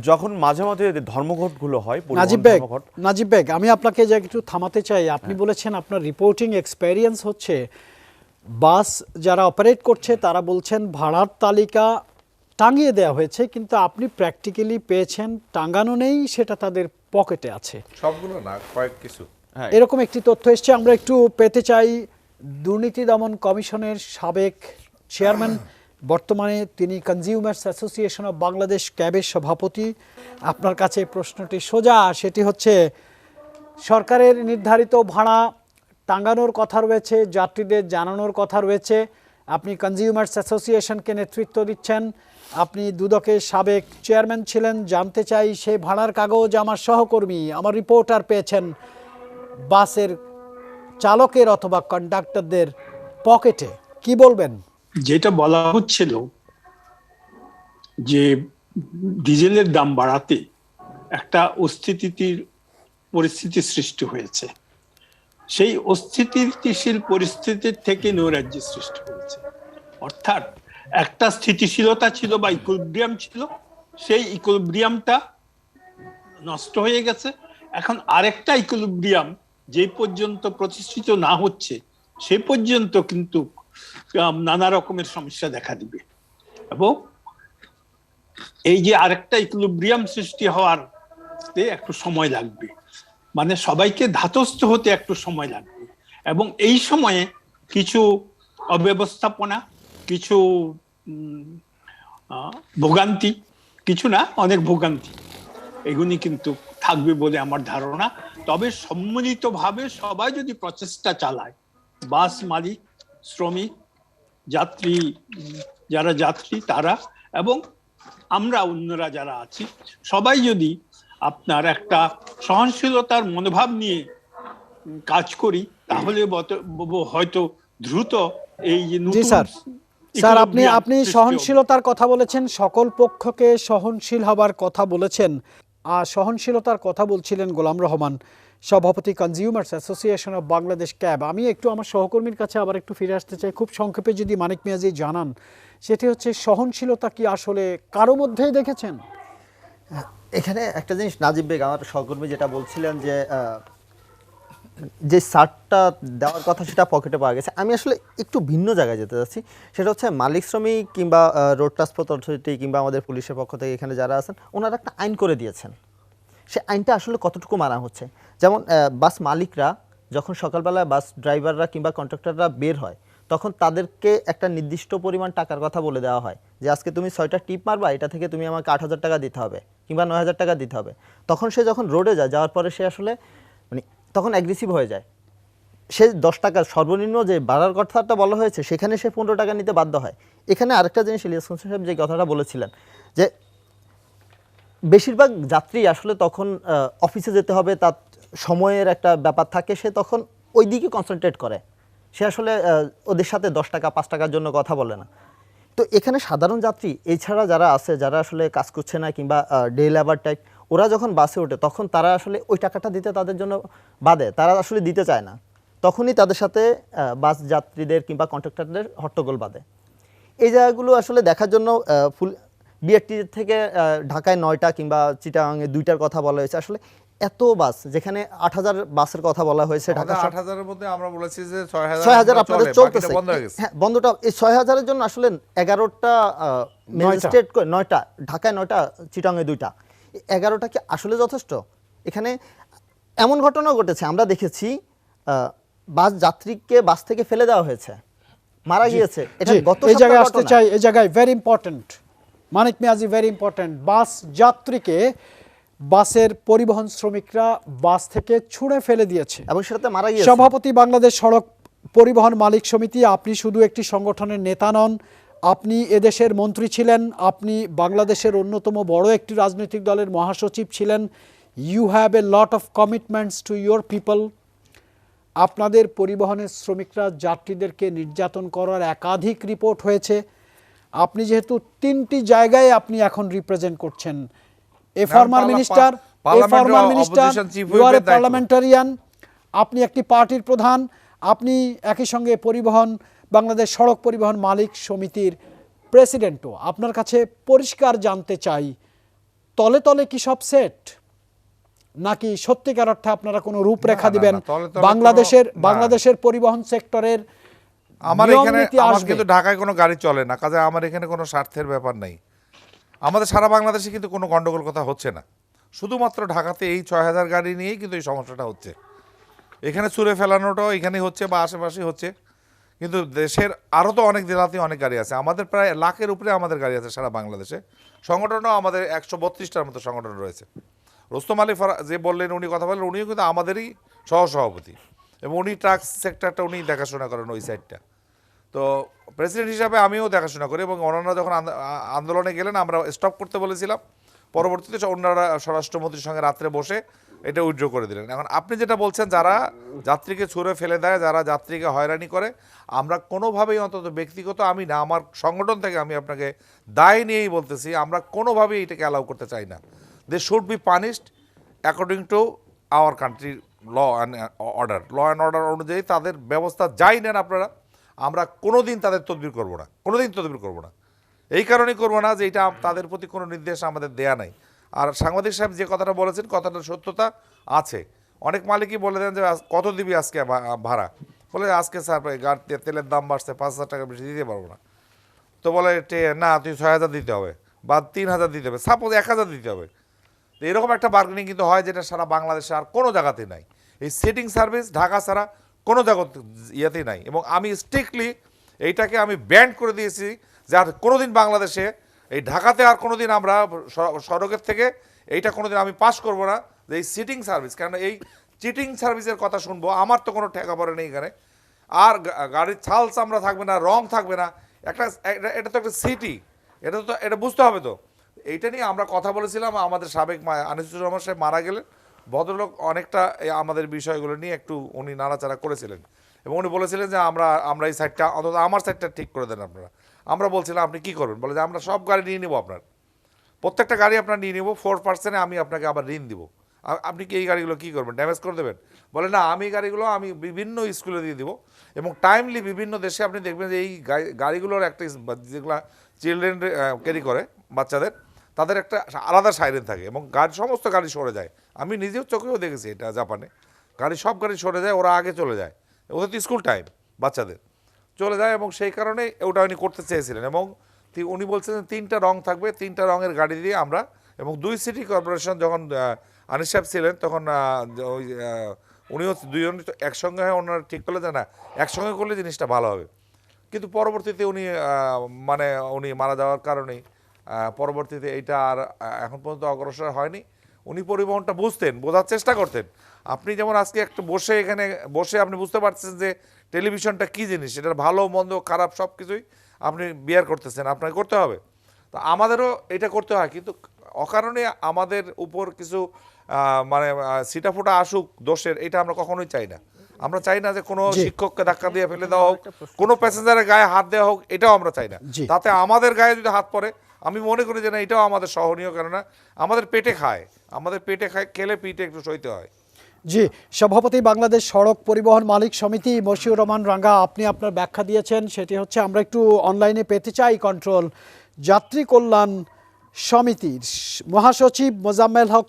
যখন মাঝে মাঝে ধর্মঘটগুলো হয়, নাজিব বেগ আমি আপনাকে যে একটু থামাতে চাই। আপনি বলেছেন আপনার রিপোর্টিং এক্সপেরিয়েন্স হচ্ছে বাস যারা অপারেট করছে তারা বলছেন ভাড়ার তালিকা টাঙিয়ে দেওয়া হয়েছে, কিন্তু আপনি প্র্যাকটিক্যালি পেয়েছেন টাঙানো নেই, সেটা তাদের পকেটে আছে। সবগুলো না, কয়েক কিছু। এরকম একটি তথ্য এসছে, আমরা একটু পেতে চাই। দুর্নীতি দমন কমিশনের সাবেক চেয়ারম্যান, বর্তমানে তিনি কনজিউমার্স অ্যাসোসিয়েশন অফ বাংলাদেশ ক্যাবের সভাপতি, আপনার কাছে প্রশ্নটি সোজা। সেটি হচ্ছে, সরকারের নির্ধারিত ভাড়া টাঙানোর কথা রয়েছে, যাত্রীদের জানানোর কথা রয়েছে, আপনি কনজিউমার্স অ্যাসোসিয়েশনকে নেতৃত্ব দিচ্ছেন, আপনি দুদকের সাবেক চেয়ারম্যান ছিলেন। জানতে চাই, সেই ভাড়ার কাগজ আমার সহকর্মী, আমার রিপোর্টার পেয়েছেন বাসের চালকের অথবা কন্ডাক্টরদের পকেটে। কি বলবেন? যেটা বলা হচ্ছিল যে ডিজেলের দাম বাড়াতে একটা অস্থিতিশীল পরিস্থিতি সৃষ্টি হয়েছে, সেই অস্থিতিশীল পরিস্থিতির থেকে নৈরাজ্যের সৃষ্টি হয়েছে। অর্থাৎ একটা স্থিতিশীলতা ছিল বা ইকুইলিব্রিয়াম ছিল, সেই ইকুইলিব্রিয়ামটা নষ্ট হয়ে গেছে। এখন আরেকটা ইকুইলিব্রিয়াম যে পর্যন্ত প্রতিষ্ঠিত না হচ্ছে, সে পর্যন্ত কিন্তু নানা রকমের সমস্যা দেখা দিবে। এবং এই যে আরেকটা ইকুইলিব্রিয়াম সৃষ্টি হওয়ার একটু সময় লাগবে, মানে সবাইকে ধাতস্থ হতে একটু সময় লাগবে। এবং এই সময়ে কিছু অব্যবস্থাপনা, কিছু ভোগান্তি, কিছু না অনেক ভোগান্তি, এগুলি কিন্তু থাকবে বলে আমার ধারণা। তবে সম্মিলিতভাবে সবাই যদি প্রচেষ্টা চালায়, বাস মালিক, শ্রমিক, যাত্রী, যারা যাত্রী তারা এবং আমরা অন্যরা যারা আছি, সবাই যদি আপনার একটা সহনশীলতার মনোভাব নিয়ে কাজ করি তাহলে হয়তো দ্রুত এই যে জি নতুন স্যার স্যার আপনি equilibrium আপনি সৃষ্টি হবে। সহনশীলতার কথা বলেছেন, সকল পক্ষকে সহনশীল হবার কথা বলেছেন। আর সহনশীলতার কথা বলছিলেন গোলাম রহমান, সভাপতি consumers association of Bangladesh cab. আমি একটু আমার সহকর্মীর কাছে আবার একটু ফিরে আসতে চাই, খুব সংক্ষেপে যদি মানিক মিয়াজি জানান, সেটি হচ্ছে সহনশীলতা কি আসলে কারো মধ্যেই দেখেছেন? এখানে একটা জিনিস নাজিব বেগ আমার সহকর্মী যেটা বলছিলেন যে ছাড়টা দেওয়ার কথা সেটা পকেটে পাওয়া গেছে, আমি আসলে একটু ভিন্ন জায়গায় যেতে যাচ্ছি। সেটা হচ্ছে মালিক শ্রমিক কিংবা রোড ট্রান্সপোর্ট অথরিটি কিংবা আমাদের পুলিশের পক্ষ থেকে এখানে যারা আছেন ওনারা একটা আইন করে দিয়েছেন। সে আইনটা আসলে কতটুকু মানা হচ্ছে? যেমন বাস মালিকরা যখন সকালবেলায় বাস ড্রাইভাররা কিংবা কন্ট্রাক্টররা বের হয় তখন তাদেরকে একটা নির্দিষ্ট পরিমাণ টাকার কথা বলে দেওয়া হয় যে আজকে তুমি 6টা টিপ মারবা, এটা থেকে তুমি আমাকে 8,000 টাকা দিতে হবে কিংবা 9,000 টাকা দিতে হবে। তখন সে যখন রোডে যায়, যাওয়ার পরে সে আসলে মানে তখন অ্যাগ্রেসিভ হয়ে যায়। সে 10 টাকা সর্বনিম্ন যে বাড়ার কথাটা বলা হয়েছে সেখানে সে 15 টাকা নিতে বাধ্য হয়। এখানে আরেকটা জিনিস ইলিয়াস হোসেন সাহেব যে কথাটা বলেছিলেন যে বেশিরভাগ যাত্রী আসলে তখন অফিসে যেতে হবে, তার সময়ের একটা ব্যাপার থাকে, সে তখন ওই দিকে কনসেন্ট্রেট করে, সে আসলে ওদের সাথে 10 টাকা 5 টাকার জন্য কথা বলে না। তো এখানে সাধারণ যাত্রী এছাড়া যারা আছে, যারা আসলে কাজ করছে না কিংবা ডে লেবার টাইপ, ওরা যখন বাসে ওঠে তখন তারা আসলে ওই টাকাটা দিতে তাদের জন্য বাদে, তারা আসলে দিতে চায় না। তখনই তাদের সাথে বাস যাত্রীদের কিংবা কন্ট্রাক্টরদের হট্টগোল বাঁধে। এই জায়গাগুলো আসলে দেখার জন্য বিআরটি থেকে ঢাকায় 9টা কিংবা চিটাগাংয়ে 2টার কথা বলা হয়েছে। আসলে এত বাস, যেখানে 8,000 বাসের কথা বলা হয়েছে, ঢাকা 8,000-এর মধ্যে আমরা বলেছি যে 6,000 আপনাদের চলতেছে। বন্ধ হয়ে গেছে। হ্যাঁ, বন্ধটা এই 6,000-এর জন্য আসলে 11টা ম্যাজিস্ট্রেট, 9টা ঢাকায়, 9টা চিটাগাংয়ে 2টা, 11টা কি আসলে যথেষ্ট? এখানে এমন ঘটনাও ঘটেছে, আমরা দেখেছি বাস যাত্রীকে বাস থেকে ফেলে দেওয়া হয়েছে, মারা গিয়েছে। এটা গত এই জায়গায় আসতে ঘটনা। চাই, এই জায়গায় ভেরি ইম্পর্টেন্ট মানিক মিয়াজি, ভেরি ইম্পর্টেন্ট। বাস যাত্রীকে বাসের পরিবহন শ্রমিকরা বাস থেকে ছুঁড়ে ফেলে দিয়েছে এবং সেটাতে মারা গিয়েছে। সভাপতি বাংলাদেশ সড়ক পরিবহন মালিক সমিতি, আপনি শুধু একটি সংগঠনের নেতা নন, আপনি এদেশের মন্ত্রী ছিলেন, আপনি বাংলাদেশের অন্যতম বড় একটি রাজনৈতিক দলের মহাসচিব ছিলেন। You have a lot of commitments to your people. আপনাদের পরিবহনের শ্রমিকরা যাত্রীদেরকে নির্যাতন করার একাধিক রিপোর্ট হয়েছে। আপনি যেহেতু 3টি জায়গায় আপনি এখন রিপ্রেজেন্ট করছেন, a former minister, you are a parliamentarian, আপনি একটি পার্টির প্রধান, আপনি একই সঙ্গে পরিবহন বাংলাদেশ সড়ক পরিবহন মালিক সমিতির প্রেসিডেন্টও। আপনার কাছে পরিষ্কার জানতে চাই, তলে তলে কি সব সেট, নাকি সত্যিকার অর্থে আপনারা কোনো রূপরেখা দিবেন বাংলাদেশের পরিবহন সেক্টরের? আমার কিন্তু ঢাকায় কোনো গাড়ি চলে না, কাজে আমার এখানে কোনো স্বার্থের ব্যাপার নেই। আমাদের সারা বাংলাদেশে কিন্তু কোনো গন্ডগোল কথা হচ্ছে না, শুধুমাত্র ঢাকাতে এই 6,000 গাড়ি নিয়েই কিন্তু এই সমস্যাটা হচ্ছে। এখানে ছুঁড়ে ফেলানোটাও এখানেই হচ্ছে বা আশেপাশে হচ্ছে, কিন্তু দেশের আরও তো অনেক জেলাতেই অনেক গাড়ি আছে। আমাদের প্রায় লাখের উপরে আমাদের গাড়ি আছে সারা বাংলাদেশে। সংগঠনও আমাদের 132টার মতো সংগঠন রয়েছে। রোস্তম আলী যে বললেন, উনি কথা বললেন, উনিও কিন্তু আমাদেরই সহসভাপতি এবং উনি ট্রাক সেক্টরটা উনি দেখাশোনা করেন ওই সাইডটা। তো প্রেসিডেন্ট হিসাবে আমিও দেখাশোনা করি এবং ওনারা যখন আন্দোলনে গেলেন আমরা স্টপ করতে বলেছিলাম, পরবর্তীতে ওনারা স্বরাষ্ট্রমন্ত্রীর সঙ্গে রাত্রে বসে এটা উইথড্র করে দিলেন। এখন আপনি যেটা বলছেন, যারা যাত্রীকে ছুঁড়ে ফেলে দেয়, যারা যাত্রীকে হয়রানি করে, আমরা কোনোভাবেই, অন্তত ব্যক্তিগত আমি না, আমার সংগঠন থেকে আমি আপনাকে দায় নিয়েই বলতেছি, আমরা কোনোভাবেই এটাকে অ্যালাউ করতে চাই না। They should be punished according to our country law and order অনুযায়ী তাদের ব্যবস্থা যাই নেন আপনারা, আমরা কোনোদিন তাদের তদবির করবো না, কোনোদিন তদবির করবো না। এই কারণেই করবো না যে এটা তাদের প্রতি কোনো নির্দেশ আমাদের দেয়া নাই। আর সাংবাদিক সাহেব যে কথাটা বলেছেন, কথাটার সত্যতা আছে। অনেক মালিকই বলে দেন যে কত দিবি আজকে ভাড়া, বলে আজকে স্যার তেলের দাম বাড়ছে, 5,000 টাকা বেশি দিতে পারবো না। তো বলে না, তুই 6,000 দিতে হবে বা 3,000 দিতে হবে, সাপোজ 1,000 দিতে হবে। তো এরকম একটা বার্গেনিং কিন্তু হয়, যেটা সারা বাংলাদেশে আর কোনো জায়গাতেই নাই। এই সেটিং সার্ভিস ঢাকা ছাড়া কোনো জায়গাতে ইয়েতেই নাই। এবং আমি স্ট্রিক্টলি এইটাকে আমি ব্যান করে দিয়েছি যে আর কোনোদিন বাংলাদেশে এই ঢাকাতে আর কোনোদিন আমরা সড়কের থেকে এইটা কোনোদিন আমি পাস করব না যে এই সিটিং সার্ভিস, কারণ এই চিটিং সার্ভিসের কথা শুনবো, আমার তো কোনো ঠেকা পড়ে নেই এখানে। আর গাড়ির ছাল চামড়া থাকবে না, রং থাকবে না, এটা তো একটা সিটি, এটা বুঝতে হবে। তো এইটা নিয়ে আমরা কথা বলেছিলাম, আমাদের সাবেক আনিসুর রহমান সাহেব মারা গেলেন, ভদ্রলোক অনেকটা আমাদের বিষয়গুলো নিয়ে একটু উনি নাড়াচাড়া করেছিলেন এবং উনি বলেছিলেন যে আমরা এই সাইডটা অন্তত আমার সাইডটা ঠিক করে দেন আপনারা। আমরা বলছিলাম আপনি কি করবেন, বলে যে আমরা সব গাড়ি নিয়ে নেবো, আপনার প্রত্যেকটা গাড়ি আপনার নিয়ে নেবো, 4% আমি আপনাকে আবার ঋণ দিব, আপনি কি এই গাড়িগুলো কী করবেন, ড্যামেজ করে দেবেন? বলে না, আমি গাড়িগুলো আমি বিভিন্ন স্কুলে দিয়ে দিব এবং টাইমলি বিভিন্ন দেশে আপনি দেখবেন যে এই গাড়িগুলোর একটা যেগুলো চিলড্রেন ক্যারি করে বাচ্চাদের, তাদের একটা আলাদা সাইরেন থাকে এবং সমস্ত গাড়ি সরে যায়। আমি নিজেও চোখেও দেখেছি এটা, জাপানে সব গাড়ি সরে যায়, ওরা আগে চলে যায়, ওদের তো স্কুল টাইম, বাচ্চাদের চলে যায় এবং সেই কারণে ওটা উনি করতে চেয়েছিলেন এবং উনি বলছিলেন 3টা রং থাকবে, 3টা রঙের গাড়ি দিয়ে আমরা, এবং 2 সিটি কর্পোরেশন যখন আনিস সাহেব ছিলেন তখন ওই উনিও দুজন একসঙ্গে হয়ে ওনারা ঠিক করলে যে না একসঙ্গে করলে জিনিসটা ভালো হবে। কিন্তু পরবর্তীতে উনি উনি মারা যাওয়ার কারণেই পরবর্তীতে এইটা আর এখন পর্যন্ত অগ্রসর হয়নি। উনি পরিবহনটা বোঝার চেষ্টা করতেন। আপনি যেমন আজকে একটু এখানে বসে আপনি বুঝতে পারছেন যে টেলিভিশনটা কী জিনিস, এটার ভালো মন্দ খারাপ সব কিছুই আপনি বিয়ার করতেছেন, আপনাকে করতে হবে। তো আমাদেরও এটা করতে হয়, কিন্তু অকারণে আমাদের উপর কিছু সিটাফোটা আসুক দোষের, এটা আমরা কখনোই চাই না। আমরা চাই না যে কোনো শিক্ষককে ধাক্কা দিয়ে ফেলে দেওয়া হোক, কোনো প্যাসেঞ্জারের গায়ে হাত দেওয়া হোক, এটাও আমরা চাই না। তাতে আমাদের গায়ে যদি হাত পড়ে আমি মনে করি যে না, এটাও আমাদের সহনীয়, কেননা আমাদের পেটে খায়, খেলে পিঠে একটু সইতে হয়। জি, সভাপতি বাংলাদেশ সড়ক পরিবহন মালিক সমিতি মশিউর রহমান রাঙ্গা, আপনি আপনার ব্যাখ্যা দিয়েছেন, সেটি হচ্ছে আমরা একটু অনলাইনে পেতে চাই কন্ট্রোল। যাত্রী কল্যাণ সমিতির মহাসচিব মোজাম্মেল হক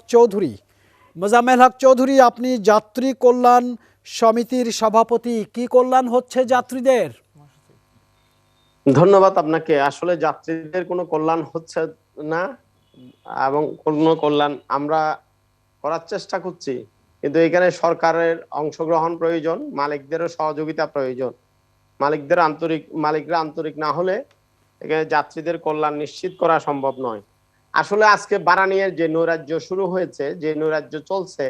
চৌধুরী, আপনি যাত্রী কল্যাণ সমিতির সভাপতি, কি কল্যাণ হচ্ছে যাত্রীদের? ধন্যবাদ আপনাকে। আসলে যাত্রীদের কোনো কল্যাণ হচ্ছে না এবং কোনো কল্যাণ আমরা করার চেষ্টা করছি, কিন্তু এখানে সরকারের অংশগ্রহণ প্রয়োজন, মালিকদেরও সহযোগিতা প্রয়োজন। মালিকরা আন্তরিক না হলে এখানে যাত্রীদের কল্যাণ নিশ্চিত করা সম্ভব নয়। আসলে আজকে ভাড়া নিয়ে যে নৈরাজ্য শুরু হয়েছে, যে নৈরাজ্য চলছে,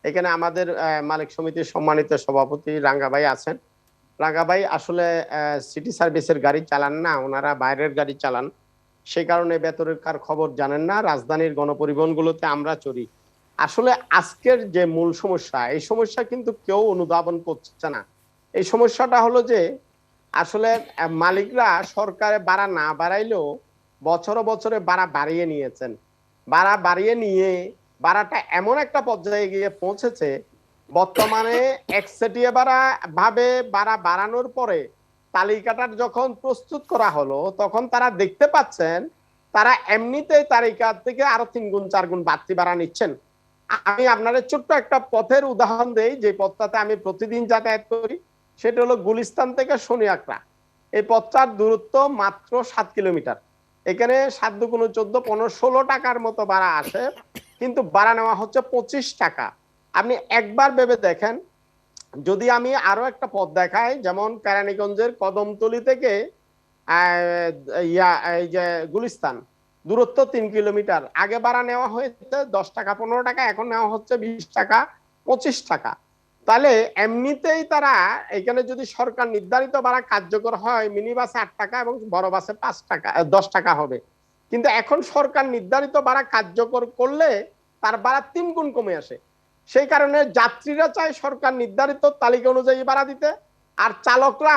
এখানে আমাদের মালিক সমিতির সম্মানিত সভাপতি রাঙ্গা ভাই আছেন। রাঙ্গা ভাই আসলে সিটি সার্ভিসের গাড়ি চালান না, ওনারা বাইরের গাড়ি চালান, সেই কারণে ভেতরের কার খবর জানেন না। রাজধানীর গণপরিবহনগুলোতে আমরা চড়ি। আসলে আজকের যে মূল সমস্যা, এই সমস্যা কিন্তু কেউ অনুধাবন করছে না। এই সমস্যাটা হলো যে আসলে মালিকরা সরকারে ভাড়া না বাড়াইলেও বছরে ভাড়া বাড়িয়ে নিয়েছেন। ভাড়া বাড়িয়ে নিয়ে ভাড়াটা এমন একটা পর্যায়ে গিয়ে পৌঁছেছে, বর্তমানে একচেটিয়া ভাড়া বাড়ানোর পরে তালিকাটার যখন প্রস্তুত করা হলো, তখন তারা দেখতে পাচ্ছেন তারা এমনিতেই তালিকা থেকে আরো 3 গুণ 4 গুণ বাড়তি ভাড়া নিচ্ছেন। আমি আপনাদের ছোট্ট একটা পথের উদাহরণ দেই, যে পথটাতে আমি প্রতিদিন যাতায়াত করি, সেটা হলো গুলিস্তান থেকে শনিয়াকড়া। এই পথটার দূরত্ব মাত্র 7 কিলোমিটার। এখানে 7 দুগুণ 14, 15, 16 টাকার মতো ভাড়া আসে, কিন্তু ভাড়া নেওয়া হচ্ছে 25 টাকা। আপনি একবার ভেবে দেখেন, যদি আমি আরো একটা পথ দেখাই, যেমন কেরানীগঞ্জের কদমতলি থেকে এই যে গুলিস্তান, দূরত্ব 3 কিলোমিটার। আগে ভাড়া নেওয়া হয়েছে 10 টাকা 15 টাকা, এখন নেওয়া হচ্ছে 20 টাকা 25 টাকা। তাহলে এমনিতেই তারা এখানে যদি সরকার নির্ধারিত ভাড়া কার্যকর হয়, মিনি বাসে 8 টাকা এবং বড় বাসে 10 টাকা হবে, কিন্তু এখন সরকার নির্ধারিত ভাড়া কার্যকর করলে তার ভাড়া 3 গুণ কমে আসে। সেই কারণে যাত্রীরা চায় সরকার নির্ধারিত তালিকা অনুযায়ী ভাড়া দিতে, আর চালকরা,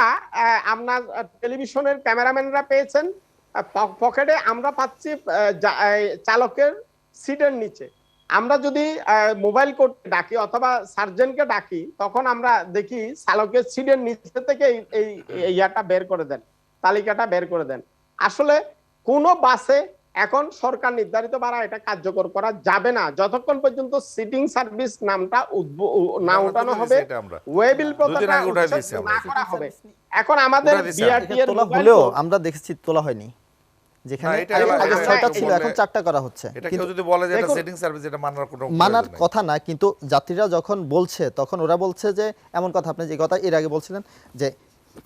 আপনার টেলিভিশনের ক্যামেরাম্যানরা পেয়েছেন পকেটে, আমরা পাচ্ছি চালকের সিটের নিচে। আমরা যদি মোবাইল কোড ডাকি অথবা সার্জেন্টকে ডাকি, তখন আমরা দেখি চালকের সিটের নিচে থেকে এই ইয়াটা বের করে দেন, তালিকাটা বের করে দেন। আসলে কোন বাসে এখন সরকার নির্ধারিত ভাড়া এটা কার্যকর করা যাবে না যতক্ষণ পর্যন্ত সিটিং সার্ভিস নামটা না উঠানো হবে, ওয়েবিল প্রথাটা না করা হবে। এখন আমাদের বিআরটি এর হলেও আমরা দেখেছি তোলা হয়নি, যেখানে আগে 6টা ছিল এখন 4টা করা হচ্ছে। এটা কেউ যদি বলে যে এটা সেটিং সার্ভিস, এটা মানার কথা না, কিন্তু যাত্রীরা যখন বলছে তখন ওরা বলছে যে এমন কথা, আপনি যে কথা এর আগে বলছিলেন যে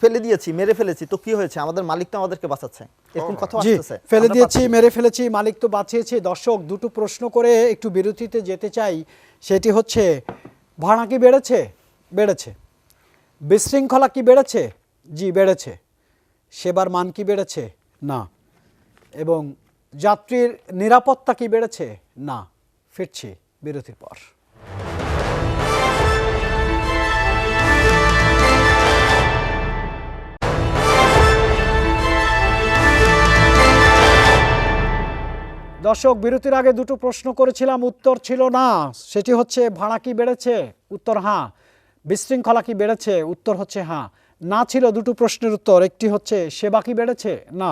ফেলে দিয়েছি, মেরে ফেলেছি, তো কি হয়েছে, আমাদের মালিক তো আমাদেরকে বাঁচাচ্ছে, এরকম কথা আসছে। ফেলে দিয়েছি, মেরে ফেলেছি, মালিক তো বাঁচিয়েছে। দর্শক, দুটো প্রশ্ন করে একটু বিরতিতে যেতে চাই। সেটি হচ্ছে, ভাড়া কি বেড়েছে? বেড়েছে। বিশৃঙ্খলা কি বেড়েছে? জি বেড়েছে। সেবার মান কি বেড়েছে? না। এবং যাত্রীর নিরাপত্তা কি বেড়েছে? না। ফিরছি বিরতির পর। দর্শক, বিরতির আগে দুটো প্রশ্ন করেছিলাম, উত্তর ছিল না। সেটি হচ্ছে ভাড়া কি বেড়েছে, উত্তর হ্যাঁ। বিশৃঙ্খলা কি বেড়েছে, উত্তর হচ্ছে হ্যাঁ। না ছিল দুটো প্রশ্নের উত্তর, একটি হচ্ছে সেবা কি বেড়েছে, না,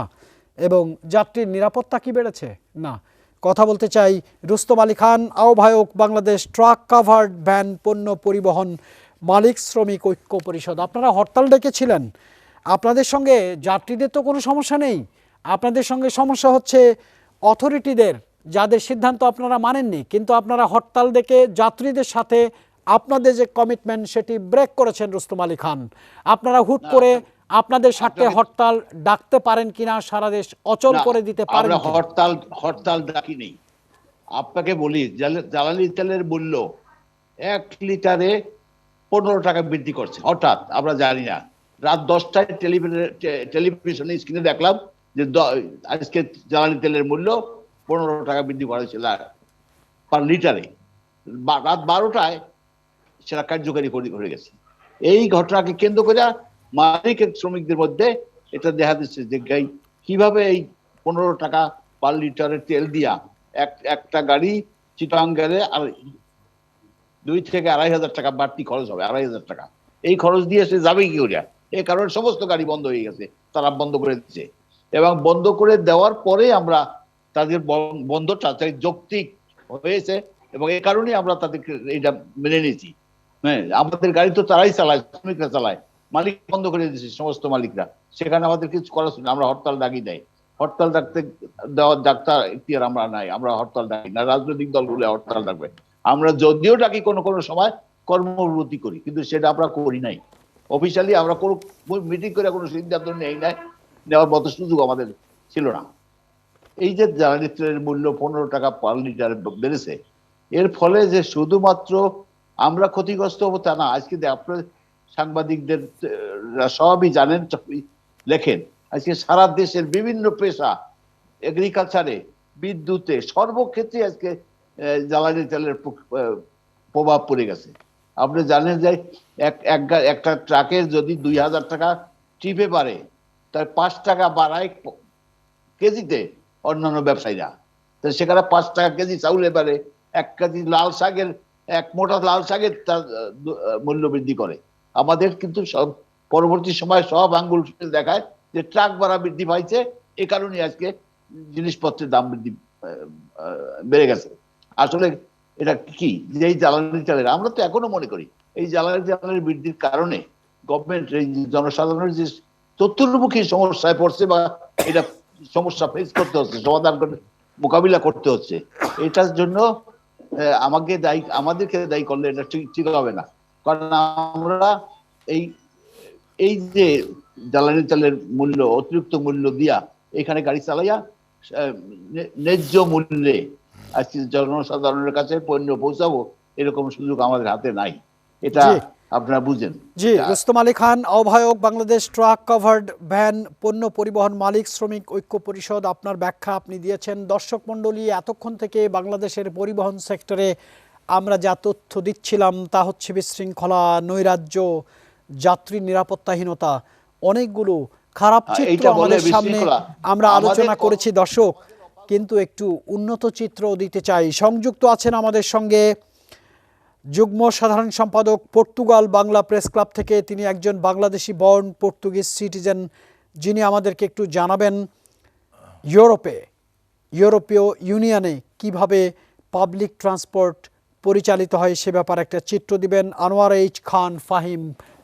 এবং যাত্রীর নিরাপত্তা কি বেড়েছে, না। কথা বলতে চাই রুস্তম আলী খান, আহ্বায়ক বাংলাদেশ ট্রাক কাভার্ড ভ্যান পণ্য পরিবহন মালিক শ্রমিক ঐক্য পরিষদ। আপনারা হরতাল ডেকেছিলেন, আপনাদের সঙ্গে যাত্রীদের তো কোনো সমস্যা নেই, আপনাদের সঙ্গে সমস্যা হচ্ছে অথরিটিদের, যাদের সিদ্ধান্ত আপনারা মানেননি। কিন্তু আপনারা হরতাল ডেকে যাত্রীদের সাথে আপনাদের যে কমিটমেন্ট সেটি ব্রেক করেছেন রুস্তম আলী খান। আপনারা হুট করে আপনাদের স্বার্থে হরতাল ডাকতে পারেন কিনা, সারা দেশ অচল করে দিতে পারেন আমরা হরতাল ডাকিনি। আপনাকে বলি, জ্বালানি তেলের মূল্য 1 লিটারে 15 টাকা বৃদ্ধি করছে হঠাৎ, আমরা জানি না। রাত 10টায় টেলিভিশনে স্ক্রিনে দেখলাম যে আজকে জ্বালানি তেলের মূল্য 15 টাকা বৃদ্ধি করা হয়েছিল পার লিটারে। রাত 12টায় সেটা কার্যকারী করে গেছে। এই ঘটনাকে কেন্দ্র করে মালিক শ্রমিকদের মধ্যে এটা দেখা দিচ্ছে যে কিভাবে এই 15 টাকা পার লিটারের তেল দিয়া একটা গাড়ি চিটাং গেলে আর 2 থেকে 2,500 টাকা বাড়তি খরচ হবে, 2,500 টাকা। এই খরচ দিয়ে সে যাবে কি করে? এই কারণে সমস্ত গাড়ি বন্ধ হয়ে গেছে, তারা বন্ধ করে দিচ্ছে। এবং বন্ধ করে দেওয়ার পরে আমরা তাদের বন্ধটা যৌক্তিক হয়েছে এবং এই কারণেই আমরা তাদেরকে এটা মেনে নিয়েছি। হ্যাঁ, আমাদের গাড়ি তো তারাই চালায়, শ্রমিকরা চালায়, মালিক বন্ধ করে দিয়েছে সমস্ত মালিকরা। সেখানে আমাদের কিছু করার ছিল, আমরা হরতাল ডাকি নাই। হরতাল ডাকতে দেওয়ার ডাক্তার ইতিহার আমরা নাই, আমরা হরতাল ডাকি না। রাজনৈতিক দলগুলো হরতাল ডাকবে, আমরা যদিও ডাকি কোনো কোনো সময় কর্মবিরতি করি, কিন্তু সেটা আমরা করি নাই। অফিসিয়ালি আমরা কোনো মিটিং করে কোনো সিদ্ধান্ত নেই নাই, নেওয়ার মতো সুযোগ আমাদের ছিল না। এই যে জ্বালানি তেলের মূল্য 15 টাকা পার লিটার বেড়েছে, এর ফলে যে শুধুমাত্র আমরা ক্ষতিগ্রস্ত হবো তা না। আজকে আপনার সাংবাদিকদের সবই জানেন, লেখেন, আজকে সারা দেশের বিভিন্ন পেশা, এগ্রিকালচারে, বিদ্যুতে, সর্বক্ষেত্রে আজকে জ্বালানি তেলের প্রভাব পড়ে গেছে। আপনি জানেন যে একটা ট্রাকের যদি 2,000 টাকা টিপে পারে, তার 5 টাকা বাড়ায় কেজিতে অন্যান্য ব্যবসায়ীরা। তো সেখানে 5 টাকা কেজি চাউলে পারে, 1 কেজি লাল শাকের, 1 মোটা লাল শাকের তার মূল্য বৃদ্ধি করে। আমাদের কিন্তু সব পরবর্তী সময় সব আঙ্গুল দেখায় যে ট্রাক ভাড়া বৃদ্ধি পাইছে, এ কারণে আজকে জিনিসপত্রের দাম বেড়ে গেছে। আসলে এটা কি, যে এই জ্বালানি তেলের, আমরা তো এখনো মনে করি এই জ্বালানি তেলের বৃদ্ধির কারণে গভর্নমেন্ট এই জনসাধারণের যে চতুর্মুখী সমস্যায় পড়ছে বা এটা সমস্যা ফেস করতে হচ্ছে, সমাধান করতে, মোকাবিলা করতে হচ্ছে, এটার জন্য আমাদেরকে দায়ী করলে এটা ঠিক হবে না। কারণ আমরা এই যে জ্বালানি তেলের মূল্য, অতিরিক্ত মূল্য দিয়া এখানে গাড়ি চালাইয়া ন্যায্য মূল্যে আজকে জনসাধারণের কাছে পণ্য পৌঁছাবো, এরকম সুযোগ আমাদের হাতে নাই, এটা আপনারা বুঝেন। জি, রুস্তম আলী খান, আহ্বায়ক বাংলাদেশ ট্রাক কাভার্ড ভ্যান পণ্য পরিবহন মালিক শ্রমিক ঐক্য পরিষদ, আপনার ব্যাখ্যা আপনি দিয়েছেন। দর্শক মণ্ডলী, এতক্ষণ থেকে বাংলাদেশের পরিবহন সেক্টরে আমরা যা তথ্য দিচ্ছিলাম তা হচ্ছে বিশৃঙ্খলা, নৈরাজ্য, যাত্রী নিরাপত্তাহীনতা, অনেকগুলো খারাপ চিত্র আমাদের সামনে আমরা আলোচনা করেছি দর্শক, কিন্তু একটু উন্নত চিত্র দিতে চাই। সংযুক্ত আছেন আমাদের সঙ্গে যুগ্ম সাধারণ সম্পাদক, পর্তুগাল বাংলা প্রেস ক্লাব থেকে, তিনি একজন বাংলাদেশি বর্ন পর্তুগিজ সিটিজেন, যিনি আমাদেরকে একটু জানাবেন ইউরোপীয় ইউনিয়নে কিভাবে পাবলিক ট্রান্সপোর্ট পরিচালিত হয় সে ব্যাপারে একটা চিত্র দিবেন। আনোয়ার এইচ খান ফাহিম,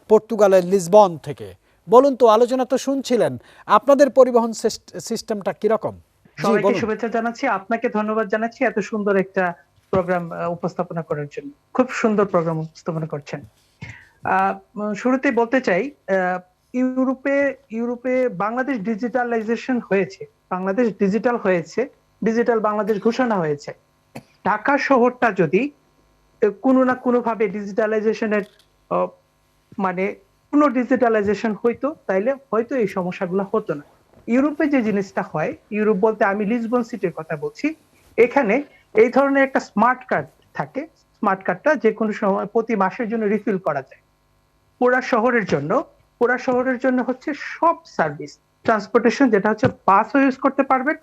পর্তুগালের লিসবন থেকে। বলুন তো, আলোচনা তো শুনছিলেন, আপনাদের পরিবহন সিস্টেমটা কিরকম? সবাইকে শুভেচ্ছা জানাচ্ছি, আপনাকে ধন্যবাদ জানাচ্ছি এত সুন্দর একটা প্রোগ্রাম উপস্থাপনা করার জন্য। খুব সুন্দর প্রোগ্রাম উপস্থাপনা করছেন। শুরুতেই বলতে চাই, ইউরোপে বাংলাদেশ ডিজিটালাইজেশন হয়েছে, বাংলাদেশ ডিজিটাল হয়েছে, ডিজিটাল বাংলাদেশ ঘোষণা হয়েছে। ঢাকা শহরটা যদি কোনো না কোনো ভাবে ডিজিটালাইজেশনের মানে কোনো ডিজিটালাইজেশন হইতো, তাইলে হয়তো এই সমস্যাগুলো হতো না। ইউরোপে যে জিনিসটা হয়, ইউরোপ বলতে আমি লিসবন সিটির কথা বলছি, এখানে এই ধরনের একটা স্মার্ট কার্ড থাকে। স্মার্ট কার্ডটা যে কোনো সময় প্রতি মাসের জন্য রিফিল করা যায়। পুরা শহরের জন্য হচ্ছে সব সার্ভিস ট্রান্সপোর্টেশন, যেটা হচ্ছে বাসও ইউজ করতে পারবেন,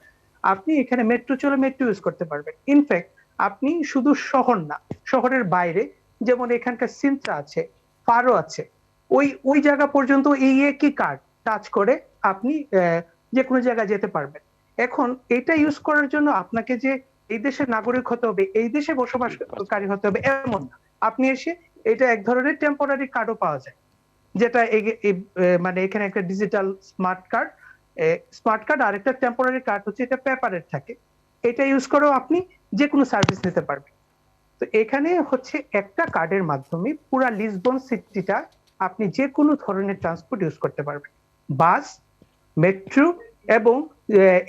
আপনি এখানে মেট্রো চলে মেট্রো ইউজ করতে পারবেন। ইনফ্যাক্ট আপনি শুধু শহর না, শহরের বাইরে যেমন এখানকার সিন্ত্রা আছে, ফারো আছে, ওই জায়গা পর্যন্ত এই একই কার্ড টাচ করে আপনি যে কোনো জায়গায় যেতে পারবেন। এখন এটা ইউজ করার জন্য আপনাকে যে এই দেশের নাগরিক হতে হবে, এই দেশে বসবাসকারী হতে হবে এমন না। আপনি এসে এটা এক ধরনের টেম্পোরারি কার্ডও পাওয়া যায়, যেটা মানে এখানে একটা ডিজিটাল স্মার্ট কার্ড আর একটা টেম্পোরারি কার্ড হচ্ছে এটা পেপারের থাকে। এটা ইউজ করেও আপনি যে কোনো সার্ভিস নিতে পারবেন। তো এখানে হচ্ছে একটা কার্ডের মাধ্যমে পুরা লিসবন সিটিটা আপনি যে কোনো ধরনের ট্রান্সপোর্ট ইউজ করতে পারবেন, বাস, মেট্রো এবং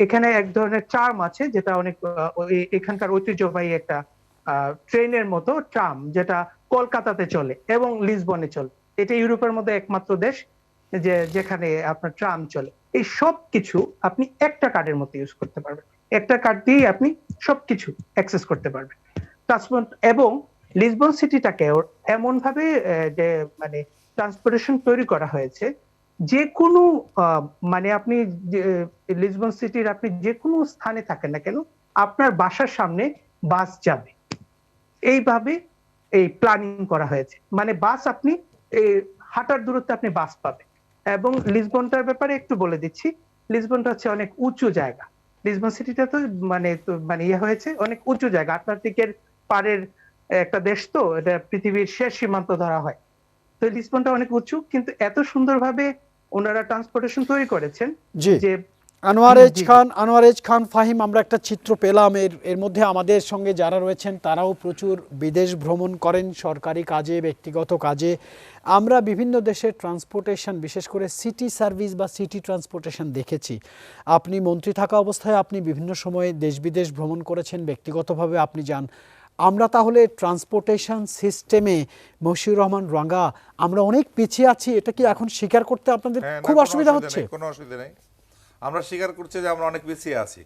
এখানে এক ধরনের ট্রাম আছে যেটা অনেক এখানকার ঐতিহ্যবাহী একটা ট্রেনের মতো ট্রাম, যেটা কলকাতাতে চলে এবং লিসবনে চলে। এটা ইউরোপের মধ্যে একমাত্র দেশ যেখানে আপনার ট্রাম চলে। এই সব কিছু আপনি একটা কার্ডের মতো ইউজ করতে পারবেন, একটা কার্ড দিয়ে আপনি সবকিছু অ্যাক্সেস করতে পারবেন। এবং লিসবন সিটিটাকে এমন ভাবে যে মানে ট্রান্সপোর্টেশন তৈরি করা হয়েছে, যে কোনো মানে আপনি লিসবন সিটির আপনি যে কোনো স্থানে থাকেন না কেন, আপনার বাসার সামনে বাস যাবে, এইভাবে এই প্ল্যানিং করা হয়েছে। মানে বাস আপনি হাঁটার দূরত্বে আপনি বাস পাবেন। এবং লিসবনটার ব্যাপারে একটু বলে দিচ্ছি, লিসবনটা হচ্ছে অনেক উঁচু জায়গা। লিসবন সিটিটা তো মানে ইয়ে হয়েছে অনেক উঁচু জায়গা, আটলান্টিকের পারের একটা দেশ, তো এটা পৃথিবীর শেষ সীমান্ত ধরা হয়। তো লিসবনটা অনেক উঁচু, কিন্তু এত সুন্দরভাবে ওনারা ট্রান্সপোর্টেশন তৈরি করেছেন যে আনোয়ারেজ খান ফাহিম, আমরা একটা চিত্র পেলাম। এর মধ্যে আমাদের সঙ্গে যারা রয়েছেন তারাও প্রচুর বিদেশ ভ্রমণ করেন সরকারি কাজে, ব্যক্তিগত কাজে। আমরা বিভিন্ন দেশের ট্রান্সপোর্টেশন, বিশেষ করে সিটি সার্ভিস বা সিটি ট্রান্সপোর্টেশন দেখেছি। আপনি মন্ত্রী থাকা অবস্থায় আপনি বিভিন্ন সময়ে দেশ বিদেশ ভ্রমণ করেছেন, ব্যক্তিগতভাবে আপনি যান। আমরা তাহলে ট্রান্সপোর্টেশন সিস্টেমে, মশিউর রহমান রাঙ্গা, আমরা অনেক পিছিয়ে আছি। এটা কি এখন স্বীকার করতে আপনাদের খুব অসুবিধা হচ্ছে? কোনো অসুবিধা নেই, আমরা স্বীকার করছি যে আমরা অনেক পিছিয়ে আছি।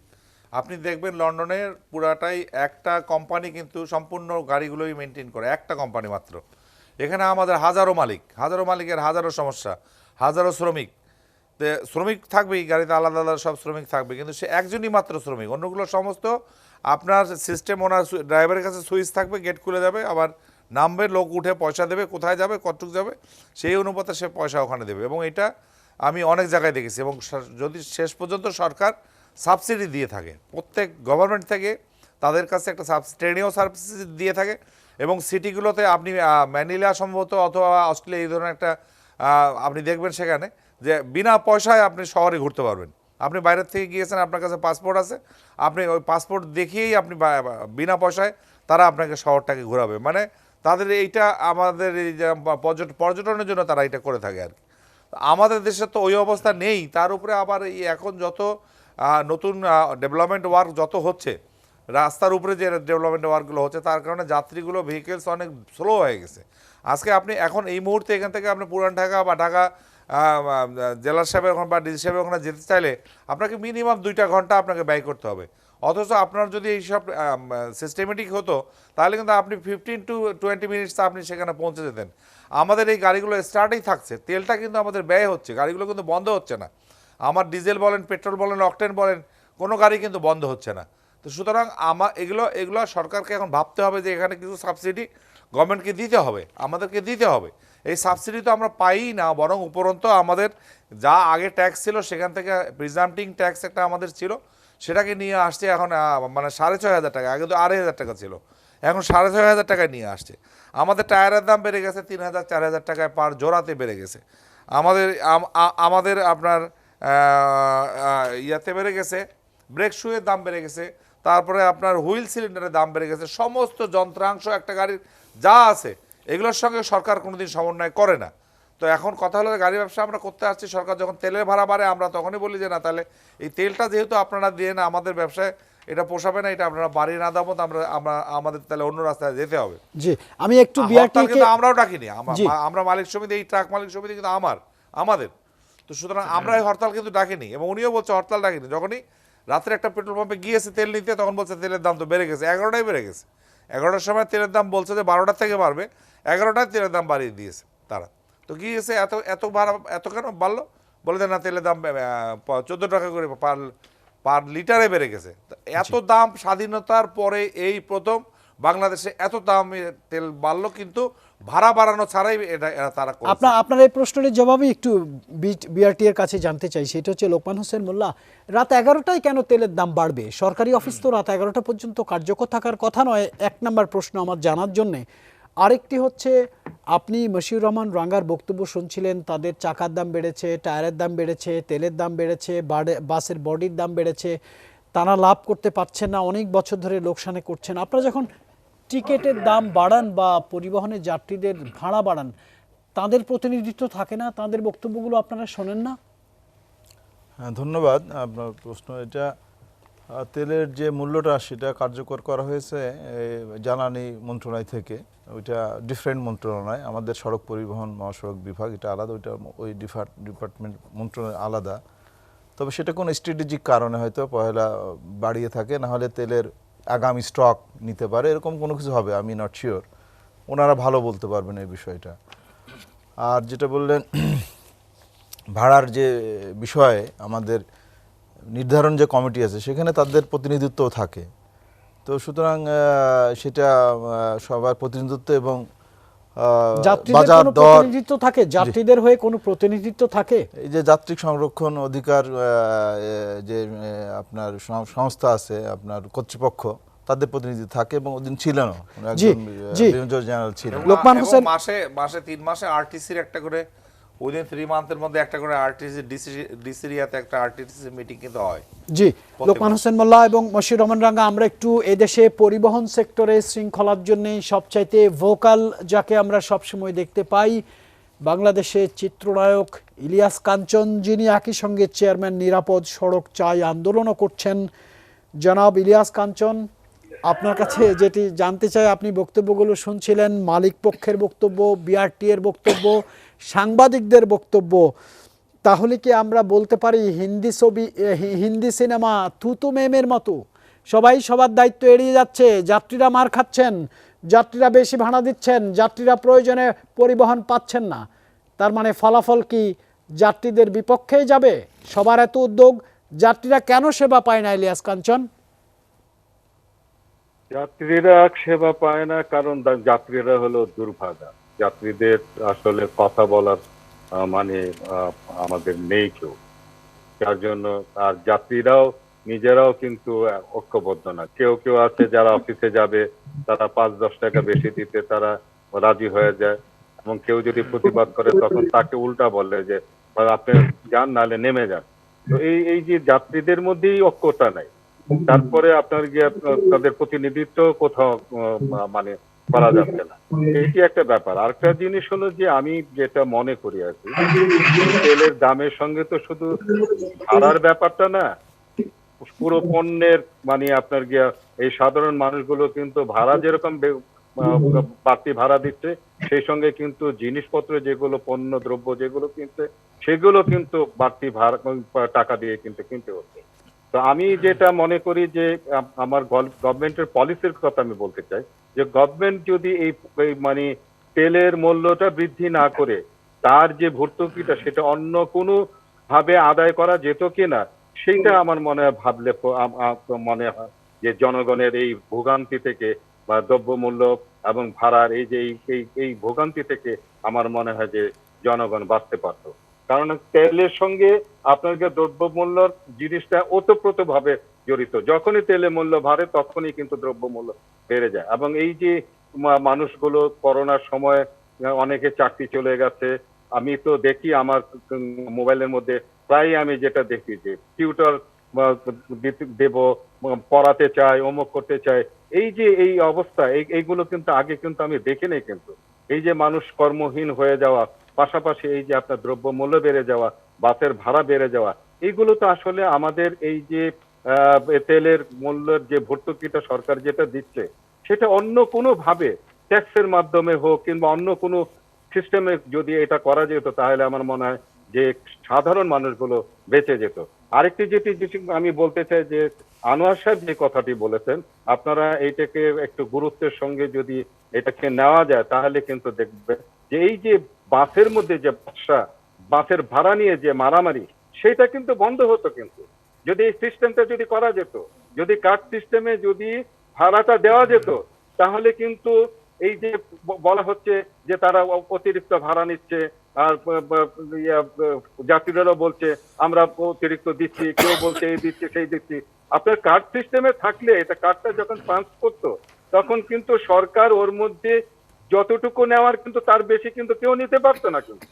আপনি দেখবেন লন্ডনের পুরাটাই একটা কোম্পানি কিন্তু সম্পূর্ণ গাড়িগুলোই মেনটেন করে, একটা কোম্পানি মাত্র। এখানে আমাদের হাজারো মালিকের হাজারো সমস্যা, হাজারো শ্রমিক। শ্রমিক থাকবেই গাড়িতে, আলাদা আলাদা সব শ্রমিক থাকবে, কিন্তু সে একজনই মাত্র শ্রমিক। অন্যগুলো সমস্ত আপনার সিস্টেম, ওনার ড্রাইভারের কাছে সুইচ থাকবে, গেট খুলে যাবে, আবার নামবে, লোক উঠে পয়সা দেবে, কোথায় যাবে, কতটুক যাবে, সেই অনুপাতে সে পয়সা ওখানে দেবে। এবং এটা আমি অনেক জায়গায় দেখেছি। এবং যদি শেষ পর্যন্ত সরকার সাবসিডি দিয়ে থাকে, প্রত্যেক গভর্নমেন্ট থেকে তাদের কাছে একটা ট্রেনেও সাবসিডি দিয়ে থাকে। এবং সিটিগুলোতে আপনি ম্যানিলা সম্ভবত অথবা অস্ট্রেলিয়া, এই ধরনের একটা আপনি দেখবেন সেখানে যে বিনা পয়সায় আপনি শহরে ঘুরতে পারবেন। আপনি বাইরের থেকে গিয়েছেন, আপনার কাছে পাসপোর্ট আছে, আপনি ওই পাসপোর্ট দেখিয়েই আপনি বিনা পয়সায় তারা আপনাকে শহরটাকে ঘোরাবে। মানে তাদের এইটা আমাদের এই যে পর্যটনের জন্য তারা এটা করে থাকে আর কি। আমাদের দেশে তো ওই অবস্থা নেই। তার উপরে আবার এই এখন যত নতুন ডেভেলপমেন্ট ওয়ার্ক যত হচ্ছে, রাস্তার উপরে যে ডেভেলপমেন্ট ওয়ার্কগুলো হচ্ছে, তার কারণে যাত্রীগুলো ভেহিকেলস অনেক স্লো হয়ে গেছে। আজকে আপনি এখন এই মুহূর্তে এখান থেকে আপনি পুরান ঢাকা বা ঢাকা জেলার সাহেবের ওখানে বা ডিসি সাহেবের ওখানে যেতে চাইলে আপনাকে মিনিমাম 2 ঘন্টা আপনাকে ব্যয় করতে হবে। অথচ আপনার যদি এইসব সিস্টেমেটিক হতো তাহলে কিন্তু আপনি 15 to 20 মিনিটস আপনি সেখানে পৌঁছে যেতেন। আমাদের এই গাড়িগুলো স্টার্টেই থাকছে, তেলটা কিন্তু আমাদের ব্যয় হচ্ছে, গাড়িগুলো কিন্তু বন্ধ হচ্ছে না। আমার ডিজেল বলেন, পেট্রোল বলেন, অকটেন বলেন, কোনো গাড়ি কিন্তু বন্ধ হচ্ছে না। তো সুতরাং এগুলো সরকারকে এখন ভাবতে হবে যে এখানে কিছু সাবসিডি গভর্নমেন্টকে দিতে হবে, আমাদেরকে দিতে হবে। এই সাবসিডি তো আমরা পাই না, বরং উপরন্ত আমাদের যা আগে ট্যাক্স ছিল সেখান থেকে প্রিজাম্পটিং ট্যাক্স একটা আমাদের ছিল, সেটাকে নিয়ে আসছে এখন মানে 6,500 টাকা। আগে তো 2,500 টাকা ছিল, এখন 6,500 টাকায় নিয়ে আসছে। আমাদের টায়ারের দাম বেড়ে গেছে 3,000-4,000 টাকায় পার জোড়াতে বেড়ে গেছে। আমাদের আপনার ইয়াতে বেড়ে গেছে, ব্রেক শুয়ের দাম বেড়ে গেছে, তারপরে আপনার হুইল সিলিন্ডারের দাম বেড়ে গেছে। সমস্ত যন্ত্রাংশ একটা গাড়ির যা আছে এগুলোর সঙ্গে সরকার কোনোদিন সমন্বয় করে না। তো এখন কথা হলো গাড়ি ব্যবসা আমরা করতে আসছি, সরকার যখন তেলের ভাড়া বাড়ে আমরা তখনই বলি যে না, তাহলে এই তেলটা যেহেতু আপনারা দিয়ে না, আমাদের ব্যবসায় এটা পোষাবে না, এটা আপনারা বাড়িয়ে না দেবো, আমরা আমাদের তাহলে অন্য রাস্তায় যেতে হবে। জি, আমি একটু বিআরটিকে আমরাও ডাকিনি, আমরা মালিক সমিতি, এই ট্রাক মালিক সমিতি কিন্তু আমাদের। তো সুতরাং আমরা এই হরতাল কিন্তু ডাকিনি, এবং উনিও বলছে হরতাল ডাকিনি। যখনই রাত্রে একটা পেট্রোল পাম্পে গিয়েছে তেল নিতে, তখন বলছে তেলের দাম তো বেড়ে গেছে, 11টায় বেড়ে গেছে। 11টার সময় তেলের দাম বলছে যে 12টার থেকে বাড়বে, 11টায় তেলের দাম বাড়িয়ে দিয়েছে তারা। তো গিয়েছে এত কেন বাড়লো, বলে যে না তেলের দাম 14 টাকা করে পার লিটারে বেড়ে গেছে। এত দাম স্বাধীনতার পরে এই প্রথম বাংলাদেশে এত দামে তেল বাড়লো, কিন্তু ভাড়া বাড়ানো ছাড়াই এরা তারা করেছে। আপনার এই প্রশ্নের জবাবই একটু বিআরটি এর কাছে জানতে চাই। সেটা হচ্ছে লোকমান হোসেন মোল্লা, রাত 11টায় কেন তেলের দাম বাড়বে? সরকারি অফিস তো রাত 11টা পর্যন্ত কার্যকর থাকার কথা নয়, এক নাম্বার প্রশ্ন আমার জানার জন্যে। আরেকটি হচ্ছে, আপনি মশিউর রহমান রাঙ্গার বক্তব্য শুনছিলেন, তাদের চাকার দাম বেড়েছে, টায়ারের দাম বেড়েছে, তেলের দাম বেড়েছে, বাসের বডির দাম বেড়েছে, তারা লাভ করতে পারছেন না, অনেক বছর ধরে লোকসানে করছেন। আপনারা যখন টিকেটের দাম বাড়ান বা পরিবহনের যাত্রীদের ভাড়া বাড়ান, তাদের প্রতিনিধিত্ব থাকে না? তাদের বক্তব্যগুলো আপনারা শোনেন না? হ্যাঁ, ধন্যবাদ আপনার প্রশ্ন। এটা তেলের যে মূল্যটা সেটা কার্যকর করা হয়েছে জ্বালানি মন্ত্রণালয় থেকে। ওইটা ডিফারেন্ট মন্ত্রণালয়, আমাদের সড়ক পরিবহন মহাসড়ক বিভাগ এটা আলাদা, ওইটা ওই ডিপার্টমেন্ট মন্ত্রণালয় আলাদা। তবে সেটা কোনো স্ট্র্যাটেজিক কারণে হয়তো পয়লা বাড়িয়ে থাকে, না হলে তেলের আগামী স্টক নিতে পারে, এরকম কোনো কিছু হবে, আমি নট শিওর, ওনারা ভালো বলতে পারবেন এই বিষয়টা। আর যেটা বললেন ভাড়ার যে বিষয়ে, আমাদের নির্ধারণ যে কমিটি আছে সেখানে তাদের প্রতিনিধিত্ব থাকে, তো সুতরাং সেটা সবার প্রতিনিধিত্ব এবং বাজার দর প্রতিনিধিত্ব থাকে, যাত্রীদের হয়ে কোনো প্রতিনিধিত্ব থাকে। এই যে যাত্রী সংরক্ষণ অধিকার যে আপনার সংস্থা আছে, আপনার কর্তৃপক্ষ, তাদের প্রতিনিধি থাকে এবং ওদিন ছিলেন জেনারেল ছিলেন। লোকমান হোসেন, মাসে 3 মাসে আরটিসির একটা করে, উইদিন 3 মান্থের মধ্যে একটা করে আরটিসি ডিসিরিয়াতে একটা আরটিসি মিটিং কিন্তু হয়। জি, লোকমান হোসেন মোল্লা এবং মশিউর রহমান রাঙ্গা, আমরা একটু এদেশে পরিবহন সেক্টরে শৃঙ্খলার জন্য সবচাইতে ভোকাল যাকে আমরা সবসময় দেখতে পাই, বাংলাদেশের চিত্রনায়ক ইলিয়াস কাঞ্চন, যিনি একই সঙ্গে চেয়ারম্যান নিরাপদ সড়ক চাই আন্দোলনও করছেন। জনাব ইলিয়াস কাঞ্চন, আপনার কাছে যেটি জানতে চাই, আপনি বক্তব্যগুলো শুনছিলেন, মালিক পক্ষের বক্তব্য, বিআরটি এর বক্তব্য, সাংবাদিকদের বক্তব্য, তাহলে কি আমরা বলতে পারি হিন্দি সিনেমা থুতু মেমের মতো সবাই সবার দায়িত্ব এড়িয়ে যাচ্ছে, যাত্রীরা মার খাচ্ছেন, যাত্রীরা বেশি ভাড়া দিচ্ছেন, যাত্রীরা প্রয়োজনে পরিবহন পাচ্ছেন না, তার মানে ফলাফল কি যাত্রীদের বিপক্ষেই যাবে? সবার এত উদ্যোগ, যাত্রীরা কেন সেবা পায় না ইলিয়াস কাঞ্চন? যাত্রীরা সেবা পায় না কারণ যাত্রীরা হলো দুর্ভাগা। যাত্রীদের আসলে কথা বলার মানে আমাদের নেই কেউ, যার জন্য আর যাত্রীরাও নিজেরাও কিন্তু ঐক্যবদ্ধ না। কেউ কেউ আছে যারা অফিসে যাবে, তারা 5-10 টাকা বেশি দিতে তারা রাজি হয়ে যায়, এবং কেউ যদি প্রতিবাদ করে তখন তাকে উল্টা বলে যে আপনি যান নাহলে নেমে যান। তো এই যে যাত্রীদের মধ্যেই ঐক্যতা নাই, তারপরে আপনার গিয়ে তাদের প্রতিনিধিত্ব কোথাও মানে করা যাচ্ছে না, এইটি একটা ব্যাপার। আরেকটা জিনিস হলো যে আমি যেটা মনে করি আর কি, তেলের দামের সঙ্গে তো শুধু ভাড়ার ব্যাপারটা না, পুরো পণ্যের মানে আপনার গিয়া এই সাধারণ মানুষগুলো কিন্তু ভাড়া যেরকম বাড়তি ভাড়া দিচ্ছে, সেই সঙ্গে কিন্তু জিনিসপত্র যেগুলো পণ্য দ্রব্য যেগুলো কিনছে সেগুলো কিন্তু বাড়তি ভাড়া টাকা দিয়ে কিন্তু কিনতে হচ্ছে। তো আমি যেটা মনে করি যে আমার গভর্নমেন্টের পলিসির কথা আমি বলতে চাই, যে গভর্নমেন্ট যদি এই মানে তেলের মূল্যটা বৃদ্ধি না করে তার যে ভর্তুকিটা সেটা অন্য কোনো ভাবে আদায় করা যেত কিনা, সেইটা আমার মনে হয় ভাবলে মনে হয় যে জনগণের এই ভোগান্তি থেকে বা দ্রব্যমূল্য এবং ভাড়ার এই যে এই ভোগান্তি থেকে আমার মনে হয় যে জনগণ বাঁচতে পারত। কারণ তেলের সঙ্গে আপনার দ্রব্যমূল্য জিনিসটা ওতপ্রোতভাবে জড়িত। যখনই তেলের মূল্য বাড়ে তখনই কিন্তু দ্রব্যমূল্য বেড়ে যায়। এবং এই যে মানুষগুলো করোনার সময় অনেকে চাকরি চলে গেছে, আমি তো দেখি আমার মোবাইলের মধ্যে প্রায় আমি যেটা দেখি যে টিউটর দেব, পড়াতে চাই, অমুক করতে চাই, এই যে এই অবস্থা এইগুলো কিন্তু আগে কিন্তু আমি দেখি নাই। কিন্তু এই যে মানুষ কর্মহীন হয়ে যাওয়া, পাশাপাশি এই যে আপনার দ্রব্যমূল্য বেড়ে যাওয়া, বাসের ভাড়া বেড়ে যাওয়া, এইগুলো তো আসলে আমাদের এই যে তেলের মূল্যের যে ভর্তুকিটা সরকার যেটা দিচ্ছে সেটা অন্য কোনো ভাবে ট্যাক্সের মাধ্যমে হোক কিংবা অন্য কোনো সিস্টেমে যদি এটা করা যেত তাহলে আমার মনে হয় যে সাধারণ মানুষগুলো বেঁচে যেত। আরেকটি যেটি আমি বলতে চাই যে আনোয়ার সাহেব যে কথাটি বলেছেন, আপনারা এইটাকে একটু গুরুত্বের সঙ্গে যদি এটাকে নেওয়া যায় তাহলে কিন্তু দেখবে যে এই যে বাসের মধ্যে যে ব্যবসা, বাসের ভাড়া নিয়ে যে মারামারি, সেটা কিন্তু বন্ধ হতো। কিন্তু যদি এই সিস্টেমটা যদি করা যেত, যদি কার্ড সিস্টেমে যদি ভাড়াটা দেওয়া যেত, তাহলে কিন্তু এই যে বলা হচ্ছে যে তারা অতিরিক্ত ভাড়া নিচ্ছে, আর যাত্রীরাও বলছে আমরা অতিরিক্ত দিচ্ছি, কেউ বলছে এই দিচ্ছি সেই দিচ্ছি। আপনার কার্ড সিস্টেমে থাকলে, এটা কার্ডটা যখন পাঞ্চ করতো তখন কিন্তু সরকার ওর মধ্যে যতটুকু নেওয়ার কিন্তু তার বেশি কিন্তু কেউ নিতে পারতো না কিন্তু।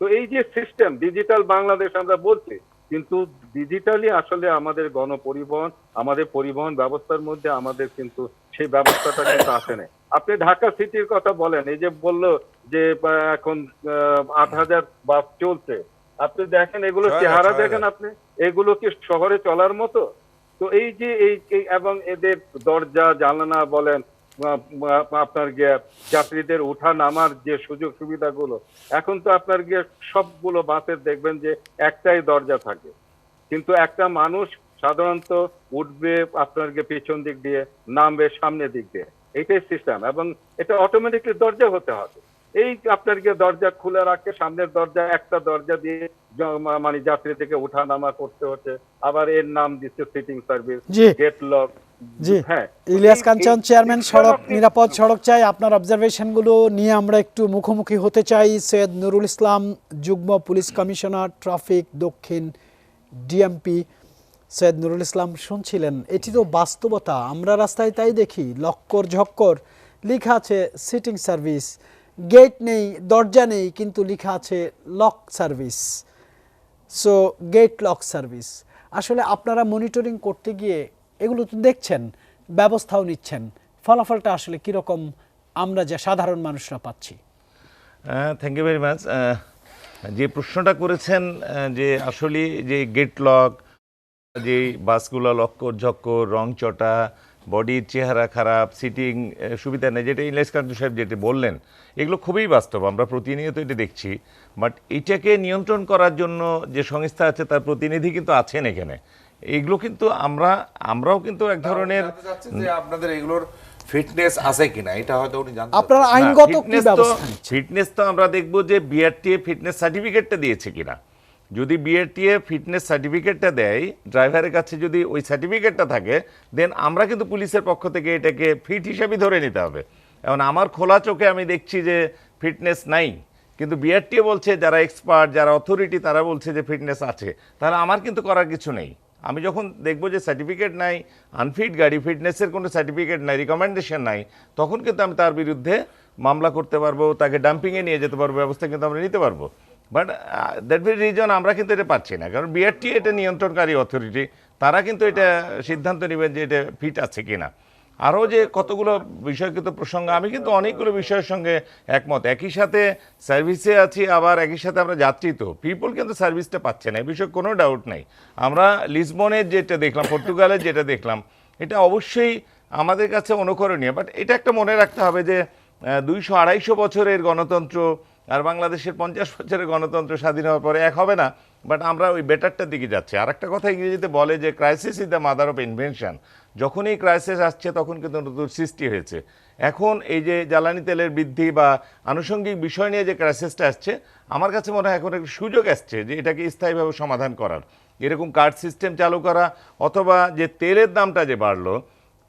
তো এই যে সিস্টেম ডিজিটাল বাংলাদেশ আমরা বলছি, কিন্তু ডিজিটালি আসলে আমাদের গণপরিবহন, আমাদের পরিবহন ব্যবস্থার মধ্যে আমাদের কিন্তু সেই ব্যবস্থাটা কিন্তু আসে না। আপনি ঢাকা সিটির কথা বলেন, এই যে বললো যে এখন ৮,০০০ বাস চলছে, আপনি দেখেন এগুলো চেহারা দেখেন আপনি, এগুলো কি শহরে চলার মতো? তো এই যে এই এবং এদের দরজা জানালা বলেন, আপনার গিয়ে যাত্রীদের ওঠা নামার যে সুযোগ সুবিধাগুলো, এখন তো আপনার গিয়ে সবগুলো বাসের দেখবেন যে একটাই দরজা থাকে, কিন্তু একটা মানুষ সাধারণত উঠবে আপনার গিয়ে পেছন দিক দিয়ে, নামবে সামনের দিক দিয়ে, এইটাই সিস্টেম। এবং এটা অটোমেটিকলি দরজা হতে হবে। এই আপনার গিয়ে দরজা খুলে রাখে, সামনের দরজা একটা দরজা দিয়ে মানে যাত্রী থেকে ওঠা নামা করতে হচ্ছে, আবার এর নাম দিচ্ছে সিটিং সার্ভিস, গেট লক। জি হ্যাঁ, ইলিয়াস কাঞ্চন, চেয়ারম্যান সড়ক নিরাপদ সড়ক চাই, আপনার অবজারভেশনগুলো নিয়ে আমরা একটু মুখোমুখি হতে চাই। সৈয়দ নুরুল ইসলাম, যুগ্ম পুলিশ কমিশনার ট্রাফিক দক্ষিণ ডিএমপি। সৈয়দ নুরুল ইসলাম শুনছিলেন, এটি তো বাস্তবতা, আমরা রাস্তায় তাই দেখি, লক্কর ঝক্কর লেখা আছে সিটিং সার্ভিস, গেট নেই, দরজা নেই, কিন্তু লেখা আছে lock service, so get lock service. আসলে আপনারা মনিটরিং করতে গিয়ে এগুলো তো দেখছেন, ব্যবস্থাও নিচ্ছেন, ফলাফলটা আসলে কীরকম আমরা যা সাধারণ মানুষরা পাচ্ছি? Thank you very much. যে প্রশ্নটা করেছেন যে আসলে যে গেট লক, যে বাসগুলো লক্কর ঝক্কর, রং চটা, বডির চেহারা খারাপ, সিটিং সুবিধা নেই, যেটা ইলিয়াস কাঞ্চন সাহেব যেটা বললেন, এগুলো খুবই বাস্তব, আমরা প্রতিনিয়ত এটা দেখছি। বাট এটাকে নিয়ন্ত্রণ করার জন্য যে সংস্থা আছে তার প্রতিনিধি কিন্তু আছেন এখানে। এগুলো কিন্তু আমরাও কিন্তু এক ধরনের যে আপনাদের এগুলোর ফিটনেস আছে কিনা এটা হয়তো উনি জানতে, আপনারা আইনগত কি ব্যবস্থা নিচ্ছেন? ফিটনেস তো আমরা দেখব যে বিআরটিএ ফিটনেস সার্টিফিকেটটা দিয়েছে কিনা। যদি বিআরটিএ ফিটনেস সার্টিফিকেটটা দেয়, ড্রাইভারের কাছে যদি ওই সার্টিফিকেটটা থাকে, দেন আমরা কিন্তু পুলিশের পক্ষ থেকে এটাকে ফিট হিসাবে ধরে নিতে হবে। এখন আমার খোলা চোখে আমি দেখছি যে ফিটনেস নাই, কিন্তু বিআরটিএ বলছে, যারা এক্সপার্ট, যারা অথরিটি, তারা বলছে যে ফিটনেস আছে, তাহলে আমার কিন্তু করার কিছু নেই। আমি যখন দেখবো যে সার্টিফিকেট নাই, আনফিট গাড়ি, ফিটনেসের কোনো সার্টিফিকেট নাই, রিকমেন্ডেশন নাই, তখন কিন্তু আমি তার বিরুদ্ধে মামলা করতে পারবো, তাকে ডাম্পিংয়ে নিয়ে যেতে পারবো, ব্যবস্থা কিন্তু আমরা নিতে পারবো। বাট দ্যাট ভেরি রিজন আমরা কিন্তু এটা পাচ্ছি না, কারণ বিআরটি এটা নিয়ন্ত্রণকারী অথরিটি, তারা কিন্তু এটা সিদ্ধান্ত নেবেন যে এটা ফিট আছে কিনা। আরও যে কতগুলো বিষয় কিন্তু প্রসঙ্গ, আমি কিন্তু অনেকগুলো বিষয়ের সঙ্গে একমত। একই সাথে সার্ভিসে আছি, আবার একই সাথে আমরা যাত্রী, তো পিপল কিন্তু সার্ভিসটা পাচ্ছে না, এই বিষয়ে কোনো ডাউট নেই। আমরা লিসবনের যেটা দেখলাম, পর্তুগালের যেটা দেখলাম, এটা অবশ্যই আমাদের কাছে অনুকরণীয়। বাট এটা একটা মনে রাখতে হবে যে 200-250 বছরের গণতন্ত্র আর বাংলাদেশের 50 বছরের গণতন্ত্র স্বাধীন হওয়ার পরে এক হবে না, বাট আমরা ওই বেটারটার দিকে যাচ্ছি। আর একটা কথা ইংরেজিতে বলে যে crisis is the mother of invention. যখনই ক্রাইসিস আসছে তখন কিন্তু নতুন সৃষ্টি হয়েছে। এখন এই যে জ্বালানি তেলের বৃদ্ধি বা আনুষঙ্গিক বিষয় নিয়ে যে ক্রাইসিসটা আসছে, আমার কাছে মনে হয় এখন একটা সুযোগ আসছে যে এটাকে স্থায়ীভাবে সমাধান করার, এরকম কার্ড সিস্টেম চালু করা, অথবা যে তেলের দামটা যে বাড়লো,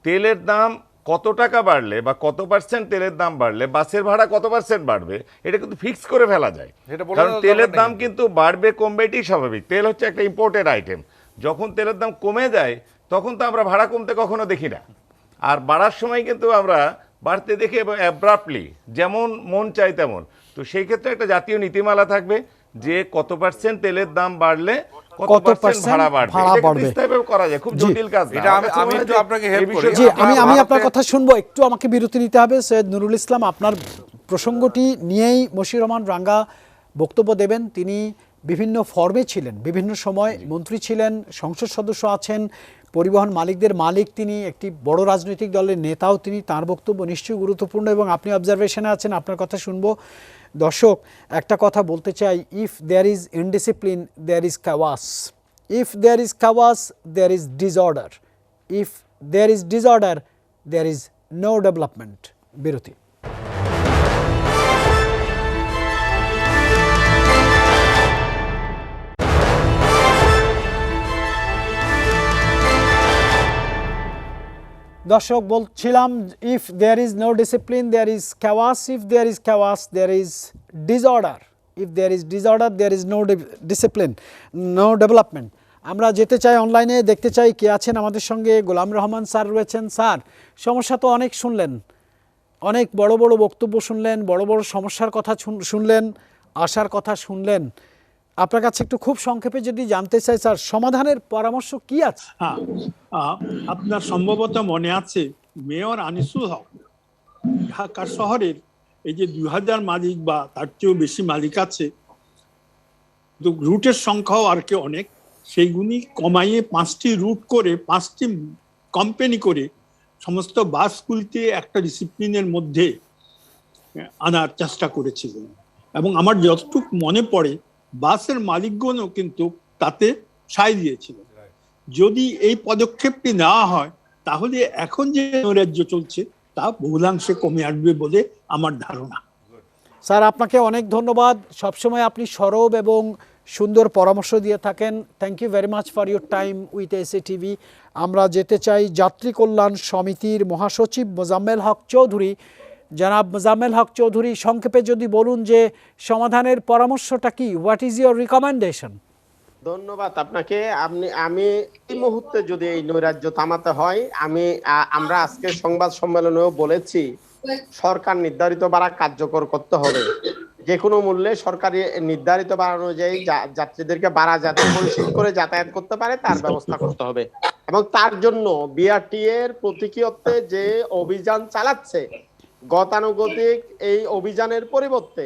তেলের দাম কত টাকা বাড়লে বা কত পার্সেন্ট তেলের দাম বাড়লে বাসের ভাড়া কত পার্সেন্ট বাড়বে, এটা কিন্তু ফিক্স করে ফেলা যায়। কারণ তেলের দাম কিন্তু বাড়বে কমবে, এটাই স্বাভাবিক। তেল হচ্ছে একটা ইম্পোর্টেড আইটেম, যখন তেলের দাম কমে যায় তখন তো আমরা ভাড়া কমতে কখনো দেখি না, আর বাড়ার সময় কিন্তু আমরা বাড়তে দেখি এবং অ্যাব্রাপ্টলি যেমন মন চাই তেমন। তো সেই ক্ষেত্রে একটা জাতীয় নীতিমালা থাকবে যে কত পার্সেন্ট তেলের দাম বাড়লে কত পার্সেন্ট ভাড়া বাড়বে, করা যায়, খুব জটিল কাজ। আমি আপনার কথা শুনবো, একটু আমাকে বিরতি নিতে হবে। সৈয়দ নুরুল ইসলাম, আপনার প্রসঙ্গটি নিয়েই মশিউর রহমান রাঙ্গা বক্তব্য দেবেন। তিনি বিভিন্ন ফর্মে ছিলেন, বিভিন্ন সময় মন্ত্রী ছিলেন, সংসদ সদস্য আছেন, পরিবহন মালিকদের মালিক তিনি, একটি বড় রাজনৈতিক দলের নেতাও তিনি। তার বক্তব্য নিশ্চয়ই গুরুত্বপূর্ণ এবং আপনি অবজারভেশনে আছেন, আপনার কথা শুনবো। দর্শক, একটা কথা বলতে চাই, if there is indiscipline there is chaos, if there is chaos there is disorder, if there is disorder there is no development. বিরতি। দর্শক বলছিলাম, if there is no discipline there is chaos, if there is chaos there is disorder, if there is disorder there is no discipline, no development. আমরা যেতে চাই অনলাইনে, দেখতে চাই কে আছেন আমাদের সঙ্গে। গোলাম রহমান স্যার রয়েছেন। স্যার, সমস্যা তো অনেক শুনলেন, অনেক বড় বড় বক্তব্য শুনলেন, বড় বড় সমস্যার কথা শুনলেন, আশার কথা শুনলেন। আপনার কাছে একটু খুব সংক্ষেপে যদি জানতে চাই স্যার, সমাধানের পরামর্শ কি আছে? হ্যাঁ, আপনার সম্ভবত মনে আছে মেয়র আনিসুল হক ঢাকা শহরের এই যে 2000 মালিক বা তার চেয়েও বেশি মালিক আছে, রুটের সংখ্যাও আর কি অনেক, সেইগুলি কমাইয়ে 5টি রুট করে 5টি কোম্পানি করে সমস্ত বাসগুলিতে একটা ডিসিপ্লিনের মধ্যে আনার চেষ্টা করেছিলেন। এবং আমার যতটুকু মনে পড়ে বাসের মালিকগণও কিন্তু তাতে সায় দিয়েছিল। যদি এই পদক্ষেপটি নেওয়া হয় তাহলে এখন যে নৈরাজ্য চলছে তা বহুলাংশে কমে আসবে বলে আমার ধারণা। স্যার, আপনাকে অনেক ধন্যবাদ। সবসময় আপনি সরব এবং সুন্দর পরামর্শ দিয়ে থাকেন। Thank you very much for your time with ACTV। আমরা যেতে চাই যাত্রী কল্যাণ সমিতির মহাসচিব মোজাম্মেল হক চৌধুরী। জনাব মোজাম্মেল হক চৌধুরী, সংক্ষেপে যদি বলুন যে সমাধানের পরামর্শটা কি, হোয়াট ইজ ইউর রিকমেন্ডেশন? ধন্যবাদ আপনাকে। আমি এই মুহূর্তে যদি এই নৈরাজ্য থামাতে হয়, আমরা আজকে সংবাদ সম্মেলনেও বলেছি, সরকার নির্ধারিত ভাড়া কার্যকর করতে হবে। যে কোনো মূল্যে সরকারি নির্ধারিত ভাড়া অনুযায়ী যাত্রীদেরকে ভাড়া যাতে পরিশোধ করে যাতায়াত করতে পারে তার ব্যবস্থা করতে হবে। এবং তার জন্য বিআরটি এর প্রতিক্রিয়াতে যে অভিযান চালাচ্ছে, গতানুগতিক এই অভিযানের পরিবর্তে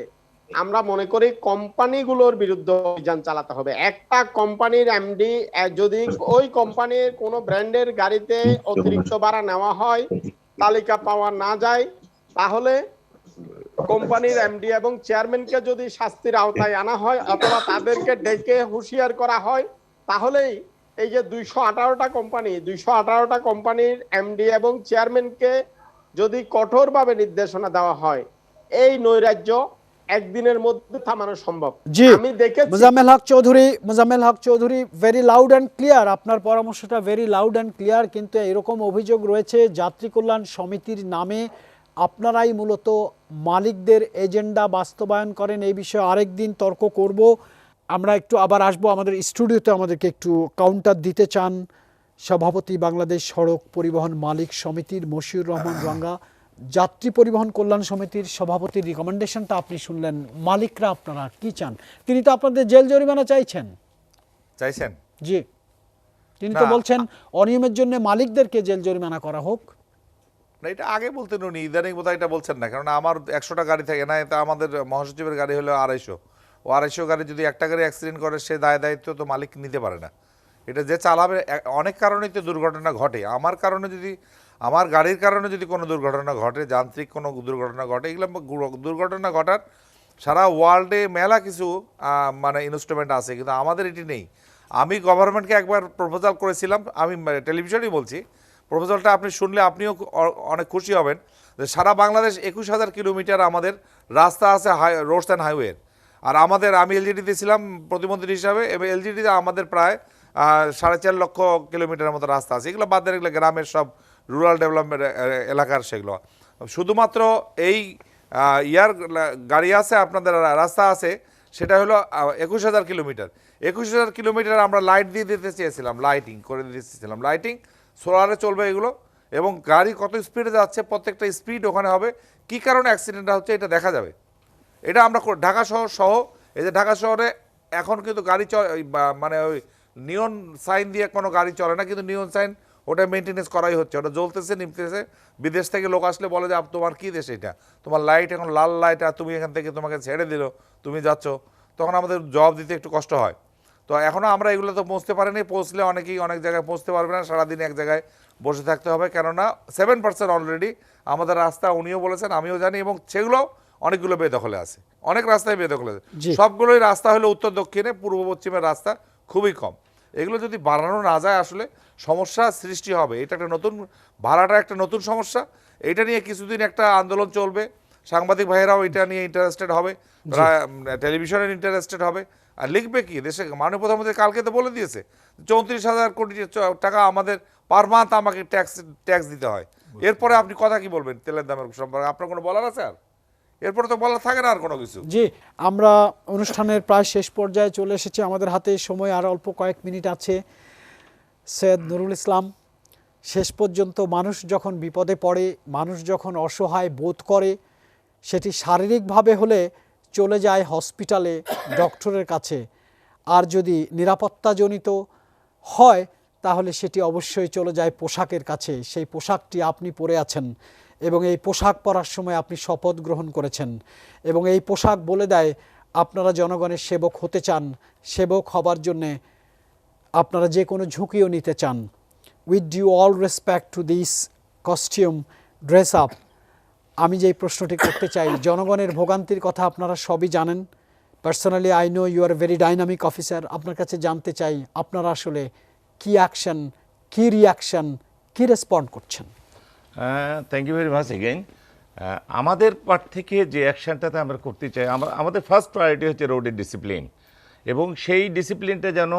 আমরা মনে করি কোম্পানিগুলোর বিরুদ্ধে অভিযান চালাতে হবে। একটা কোম্পানির এমডি যদি ওই কোম্পানির কোনো ব্র্যান্ডের গাড়িতে অতিরিক্ত ভাড়া নেওয়া হয়, তালিকা পাওয়া না যায়, তাহলে কোম্পানির এমডি এবং চেয়ারম্যানকে যদি শাস্তির আওতায় আনা হয় অথবা তাদেরকে ডেকে হুঁশিয়ার করা হয়, তাহলেই এই যে 218টা কোম্পানির এমডি এবং চেয়ারম্যানকে যদি কঠোরভাবে নির্দেশনা দেওয়া হয়, এই নৈরাজ্য একদিনের মধ্যে থামানো সম্ভব। জি, আমি দেখেছি Mozammel Haque Chowdhury very loud and clear. আপনার পরামর্শটা ভেরি লাউড অ্যান্ড ক্লিয়ার। কিন্তু এরকম অভিযোগ রয়েছে যাত্রী কল্যাণ সমিতির নামে আপনারাই মূলত মালিকদের এজেন্ডা বাস্তবায়ন করেন। এই বিষয়ে আরেকদিন তর্ক করব। আমরা একটু আবার আসবো আমাদের স্টুডিওতে। আমাদেরকে একটু কাউন্টার দিতে চান সভাপতি বাংলাদেশ সড়ক পরিবহন মালিক সমিতির মশিউর রহমান রঙ্গা। যাত্রী পরিবহন কল্যাণ সমিতির সভাপতির রিকমেন্ডেশনটা আপনি শুনলেন, মালিকরা আপনারা কি চান? তিনি তো আপনাদের জেল জরিমানা চাইছেন। জি, তিনি তো বলছেন অনিয়মের জন্য মালিকদেরকে জেল জরিমানা করা হোক। না, এটা আগে বলতেন উনি, ইদানিং বোধহয় এটা বলছেন না। কারণ আমার 100টা গাড়ি থাকে না, এটা আমাদের মহাসচিবের গাড়ি হলো 250। ও 250 গাড়ি যদি একটা গাড়ি অ্যাক্সিডেন্ট করে, সে দায়িত্ব তো মালিক নিতে পারে না। এটা যে চালাবে, অনেক কারণেই তো দুর্ঘটনা ঘটে। আমার গাড়ির কারণে যদি কোনো দুর্ঘটনা ঘটে, যান্ত্রিক কোনো দুর্ঘটনা ঘটে, এগুলো দুর্ঘটনা ঘটার সারা ওয়ার্ল্ডে মেলা কিছু মানে ইনস্ট্রুমেন্ট আছে, কিন্তু আমাদের এটি নেই। আমি গভর্নমেন্টকে একবার প্রপোজাল করেছিলাম, আমি টেলিভিশনেই বলছি, প্রপোজালটা আপনি শুনলে আপনিও অনেক খুশি হবেন, যে সারা বাংলাদেশ 21,000 কিলোমিটার আমাদের রাস্তা আছে রোডস অ্যান্ড হাইওয়ের। আর আমি এলজিডিতে ছিলাম প্রতিমন্ত্রী হিসাবে, এবং এলজিডিতে আমাদের প্রায় 4.5 লক্ষ কিলোমিটারের মতো রাস্তা আছে। এগুলো বাদ দিয়ে এগুলো গ্রামের সব রুরাল ডেভেলপমেন্ট এলাকার, সেগুলো শুধুমাত্র এই গাড়ি আছে, আপনাদের রাস্তা আছে, সেটা হলো 21,000 কিলোমিটার। 21,000 কিলোমিটার আমরা লাইট দিয়ে দিতে চেয়েছিলাম, লাইটিং করে দিতে চেয়েছিলাম, লাইটিং সোলারে চলবে এগুলো। এবং গাড়ি কত স্পিডে যাচ্ছে, প্রত্যেকটা স্পিড ওখানে হবে, কি কারণে অ্যাক্সিডেন্টটা হচ্ছে এটা দেখা যাবে। এটা আমরা ঢাকা সহ এই যে ঢাকা শহরে এখন কিন্তু গাড়ি মানে ওই নিয়ন সাইন দিয়ে কোনো গাড়ি চলে না, কিন্তু নিয়ন সাইন ওটা মেনটেনেন্স করাই হচ্ছে, ওটা জ্বলতেছে নিমতেছে। বিদেশ থেকে লোক আসলে বলে যে তোমার কী দেশ এটা, তোমার লাইট এখন লাল লাইট, আর তুমি এখান থেকে তোমাকে ছেড়ে দিল, তুমি যাচ্ছ, তখন আমাদের জবাব দিতে একটু কষ্ট হয়। তো এখনও আমরা এগুলো তো পৌঁছতে পারিনি, পৌঁছলে অনেকেই অনেক জায়গায় পৌঁছতে পারবে না, সারাদিন এক জায়গায় বসে থাকতে হবে। কেননা 7% অলরেডি আমাদের রাস্তা, উনিও বলেছেন আমিও জানি, এবং সেগুলো অনেকগুলো বেদখলে আছে, অনেক রাস্তায় বেদখলে আছে। সবগুলোই রাস্তা হলো উত্তর দক্ষিণে, পূর্ব পশ্চিমের রাস্তা খুবই কম। এগুলো যদি বাড়ানো না যায় আসলে সমস্যা সৃষ্টি হবে। এটা একটা নতুন ভাড়াটা একটা নতুন সমস্যা, এটা নিয়ে কিছুদিন একটা আন্দোলন চলবে, সাংবাদিক ভাইয়েরাও এটা নিয়ে ইন্টারেস্টেড হবে, টেলিভিশনের ইন্টারেস্টেড হবে। আর লিখবে কি, দেশে মাননীয় প্রধানমন্ত্রী কালকে তো বলে দিয়েছে 34,000 কোটি টাকা আমাদের পার মান্থ আমাকে ট্যাক্স দিতে হয়। এরপরে আপনি কথা কি বলবেন তেলের দামের সম্পর্কে? আপনার কোনো বলার আছে আর? এরপরে তো বলার থাকে না আর কোনো কিছু। জি, আমরা অনুষ্ঠানের প্রায় শেষ পর্যায়ে চলে এসেছি, আমাদের হাতে সময় আর অল্প কয়েক মিনিট আছে। সৈয়দ নুরুল ইসলাম, শেষ পর্যন্ত মানুষ যখন বিপদে পড়ে, মানুষ যখন অসহায় বোধ করে, সেটি শারীরিকভাবে হলে চলে যায় হসপিটালে ডক্টরের কাছে, আর যদি নিরাপত্তাজনিত হয় তাহলে সেটি অবশ্যই চলে যায় পোশাকের কাছে। সেই পোশাকটি আপনি পরে আছেন এবং এই পোশাক পরার সময় আপনি শপথ গ্রহণ করেছেন এবং এই পোশাক বলে দেয় আপনারা জনগণের সেবক হতে চান, সেবক হবার জন্যে আপনারা যে কোনো ঝুঁকিও নিতে চান। With due all respect to this costume dress up, আমি যেই প্রশ্নটি করতে চাই, জনগণের ভোগান্তির কথা আপনারা সবই জানেন। Personally I know you are very dynamic officer. আপনার কাছে জানতে চাই আপনারা আসলে কী অ্যাকশন, কী রিয়াকশন, কী রেসপন্ড করছেন? Thank you very much again. আমাদের পার্ট থেকে যে অ্যাকশনটাতে আমরা করতে চাই, আমাদের ফার্স্ট প্রায়োরিটি হচ্ছে রোডের ডিসিপ্লিন, এবং সেই ডিসিপ্লিনটা যেন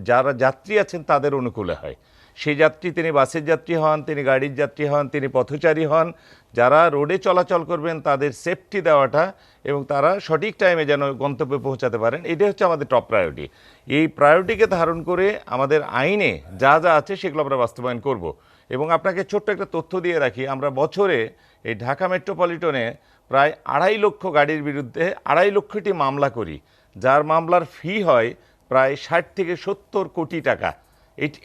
যারা যাত্রী আছেন তাদের অনুকূলে হয়। সেই যাত্রী, তিনি বাসের যাত্রী হন, তিনি গাড়ির যাত্রী হন, তিনি পথচারী হন, যারা রোডে চলাচল করবেন তাদের সেফটি দেওয়াটা এবং তারা সঠিক টাইমে যেন গন্তব্যে পৌঁছাতে পারেন, এটাই হচ্ছে আমাদের টপ প্রায়োরিটি। এই প্রায়োরিটিকে ধারণ করে আমাদের আইনে যা যা আছে সেগুলো আমরা বাস্তবায়ন করব। এবং আপনাকে ছোট্ট একটা তথ্য দিয়ে রাখি, আমরা বছরে এই ঢাকা মেট্রোপলিটনে প্রায় 2.5 লক্ষ গাড়ির বিরুদ্ধে 2.5 লক্ষটি মামলা করি, যার মামলার ফি হয় প্রায় 60 থেকে 70 কোটি টাকা।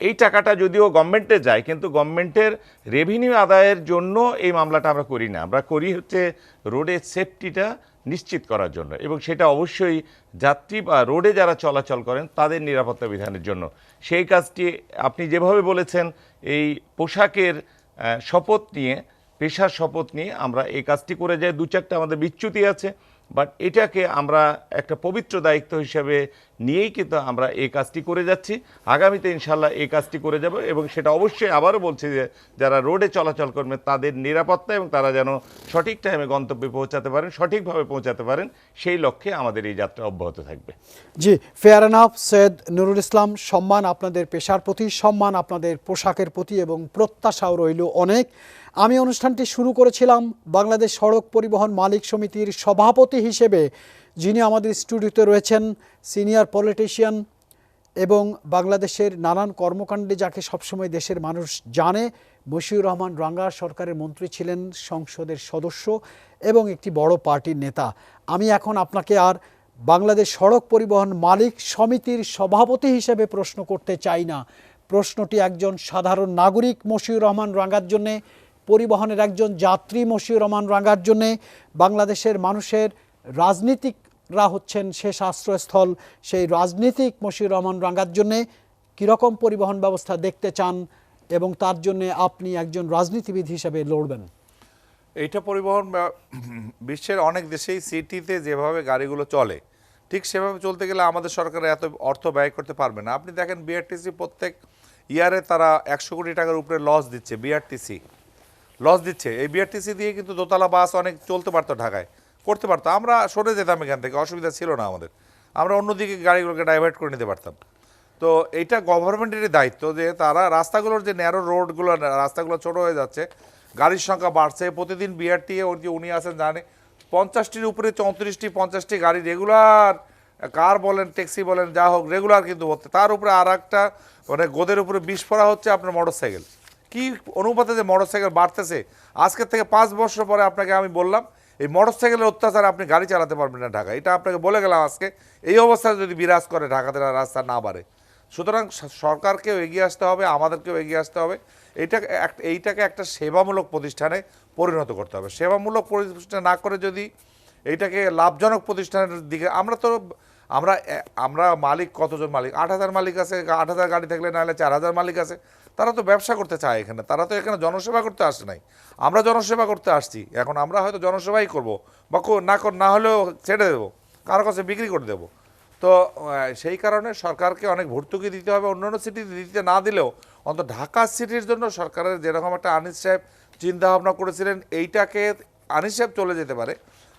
এই টাকাটা যদিও গভর্নমেন্টে যায়, কিন্তু গভর্নমেন্টের রেভিনিউ আদায়ের জন্য এই মামলাটা আমরা করি না, আমরা করি হচ্ছে রোডের সেফটিটা নিশ্চিত করার জন্য, এবং সেটা অবশ্যই যাত্রী বা রোডে যারা চলাচল করেন তাদের নিরাপত্তা বিধানের জন্য। সেই কাজটি আপনি যেভাবে বলেছেন, এই পোশাকের শপথ নিয়ে, পেশার শপথ নিয়ে আমরা এই কাজটি করে যাই। 2-4টা আমাদের বিচ্যুতি আছে, বাট এটাকে আমরা একটা পবিত্র দায়িত্ব হিসেবে নিয়েই কিন্তু আমরা এই কাজটি করে যাচ্ছি। আগামীতে ইনশাল্লাহ এই কাজটি করে যাব, এবং সেটা অবশ্যই আবারও বলছি যে যারা রোডে চলাচল করবেন তাদের নিরাপত্তা এবং তারা যেন সঠিক টাইমে গন্তব্যে পৌঁছাতে পারেন, সঠিকভাবে পৌঁছাতে পারেন, সেই লক্ষ্যে আমাদের এই যাত্রা অব্যাহত থাকবে। জি, ফেয়ার এনাফ। সৈয়দ নুরুল ইসলাম, সম্মান আপনাদের পেশার প্রতি, সম্মান আপনাদের পোশাকের প্রতি, এবং প্রত্যাশাও রইল অনেক। আমি অনুষ্ঠানটি শুরু করেছিলাম বাংলাদেশ সড়ক পরিবহন মালিক সমিতির সভাপতি হিসেবে, যিনি আমাদের স্টুডিওতে রয়েছেন, সিনিয়র পলিটিশিয়ান এবং বাংলাদেশের নানান কর্মকাণ্ডে যাকে সবসময় দেশের মানুষ জানে, মশিউর রহমান রাঙ্গা সরকারের মন্ত্রী ছিলেন, সংসদের সদস্য এবং একটি বড় পার্টির নেতা। আমি এখন আপনাকে আর বাংলাদেশ সড়ক পরিবহন মালিক সমিতির সভাপতি হিসেবে প্রশ্ন করতে চাই না। প্রশ্নটি একজন সাধারণ নাগরিক মশিউর রহমান রাঙ্গার জন্যে, পরিবহনের একজন যাত্রী মশিউর রহমান রাঙ্গার জন্যে, বাংলাদেশের মানুষের রাজনীতিকরা হচ্ছেন শেষ আশ্রয়স্থল, সেই রাজনীতিক মশিউর রহমান রাঙ্গার জন্যে কীরকম পরিবহন ব্যবস্থা দেখতে চান এবং তার জন্যে আপনি একজন রাজনীতিবিদ হিসেবে লড়বেন? এইটা পরিবহন বিশ্বের অনেক দেশেই সিটিতে যেভাবে গাড়িগুলো চলে, ঠিক সেভাবে চলতে গেলে আমাদের সরকার এত অর্থ ব্যয় করতে পারবে না। আপনি দেখেন বিআরটিসি প্রত্যেক ইয়ারে তারা 100 কোটি টাকার উপরে লস দিচ্ছে, বিআরটিসি লস দিচ্ছে। এই বিআরটিসি দিয়ে কিন্তু দোতলা বাস অনেক চলতে পারতো, ঢাকায় করতে পারতো, আমরা সরে যেতাম এখান থেকে, অসুবিধা ছিল না আমাদের, আমরা অন্যদিকে গাড়িগুলোকে ডাইভার্ট করে নিতে পারতাম। তো এইটা গভর্নমেন্টেরই দায়িত্ব যে তারা রাস্তাগুলোর যে ন্যারো রোডগুলো, রাস্তাগুলো ছোটো হয়ে যাচ্ছে, গাড়ির সংখ্যা বাড়ছে, প্রতিদিন বিআরটিএ ওর যে উনি আছেন জানে 50টির উপরে 34টি 50টি গাড়ি রেগুলার, কার বলেন ট্যাক্সি বলেন যা হোক রেগুলার কিন্তু হচ্ছে। তার উপরে আর একটা মানে গোদের উপরে বিস্ফোরা হচ্ছে আপনার মোটরসাইকেল। কি অনুপাতে যে মোটরসাইকেল বাড়তেছে, আজকের থেকে 5 বছর পরে আপনাকে আমি বললাম এই মোটরসাইকেলের অত্যাচার আপনি গাড়ি চালাতে পারবেন না ঢাকা, এটা আপনাকে বলে গেলাম আজকে। এই অবস্থা যদি বিরাজ করে ঢাকাতে রাস্তা না বাড়ে, সুতরাং সরকারকেও এগিয়ে আসতে হবে, আমাদেরকেও এগিয়ে আসতে হবে। এইটাকে একটা সেবামূলক প্রতিষ্ঠানে পরিণত করতে হবে। সেবামূলক প্রতিষ্ঠান না করে যদি এইটাকে লাভজনক প্রতিষ্ঠানের দিকে আমরা মালিক, কতজন মালিক, 8,000 মালিক আছে, 8,000 গাড়ি থাকলে নাহলে 4,000 মালিক আছে, তারা তো ব্যবসা করতে চায় এখানে, তারা তো এখানে জনসেবা করতে আসে নাই, আমরা জনসেবা করতে আসছি। এখন আমরা হয়তো জনসেবাই করবো বা না হলেও ছেড়ে দেবো, কারো কাছে বিক্রি করে দেবো। তো সেই কারণে সরকারকে অনেক ভর্তুকি দিতে হবে, অন্যান্য সিটিতে দিতে না দিলেও অন্তত ঢাকা সিটির জন্য সরকারের যেরকম একটা আনিস সাহেব চিন্তাভাবনা করেছিলেন, এইটাকে আনিস সাহেব চলে যেতে পারে,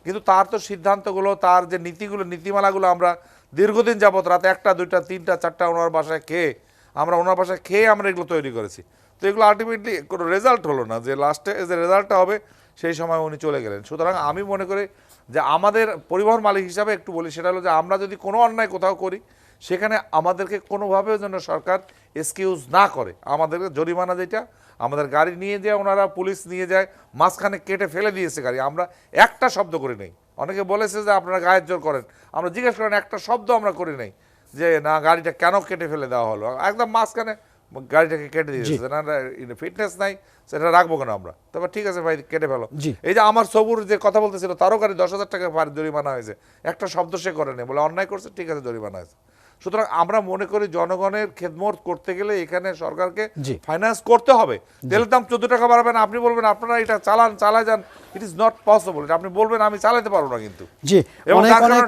কিন্তু তার তো সিদ্ধান্তগুলো, তার যে নীতিমালাগুলো আমরা দীর্ঘদিন যাবত রাতে 1টা 2টা 3টা 4টা ওনার বাসায় খেয়ে আমরা এগুলো তৈরি করেছি। তো এগুলো আলটিমেটলি কোনো রেজাল্ট হলো না, যে লাস্টে যে রেজাল্টটা হবে সেই সময় উনি চলে গেলেন। সুতরাং আমি মনে করি যে আমাদের পরিবহন মালিক হিসাবে একটু বলি, সেটা হলো যে আমরা যদি কোনো অন্যায় কোথাও করি সেখানে আমাদেরকে কোনোভাবেও যেন সরকার এক্সকিউজ না করে। আমাদেরকে জরিমানা যেটা, আমাদের গাড়ি নিয়ে যায় ওনারা, পুলিশ নিয়ে যায়, মাঝখানে কেটে ফেলে দিয়েছে গাড়ি, আমরা একটা শব্দ করি নাই। অনেকে বলেছে যে আপনারা গায়ের জোর করেন, আমরা জিজ্ঞেস করেন একটা শব্দ আমরা করি নাই যে না গাড়িটা কেন কেটে ফেলে দেওয়া হলো, একদম মাঝখানে গাড়িটাকে কেটে দিয়েছে, না ফিটনেস নাই সেটা রাখবো কেন আমরা, তবে ঠিক আছে ভাই কেটে ফেলো। এই যে আমার সবুর যে কথা বলতেছিল, তারও গাড়ি 10,000 টাকা জরিমানা হয়েছে, একটা শব্দ সে করেনি, বলে অন্যায় করছে, ঠিক আছে জরিমানা হয়েছে। সুতরাং আমরা মনে করি জনগণের খেদমত করতে গেলে এখানে সরকারকে ফাইন্যান্স করতে হবে। তেলের দাম 14 টাকা বাড়াবেন, আপনি বলবেন আপনারা এটা চালায় যান, ইট ইজ নট পসিবল। আপনি বলবেন আমি চালাতে পারবো না, কিন্তু জি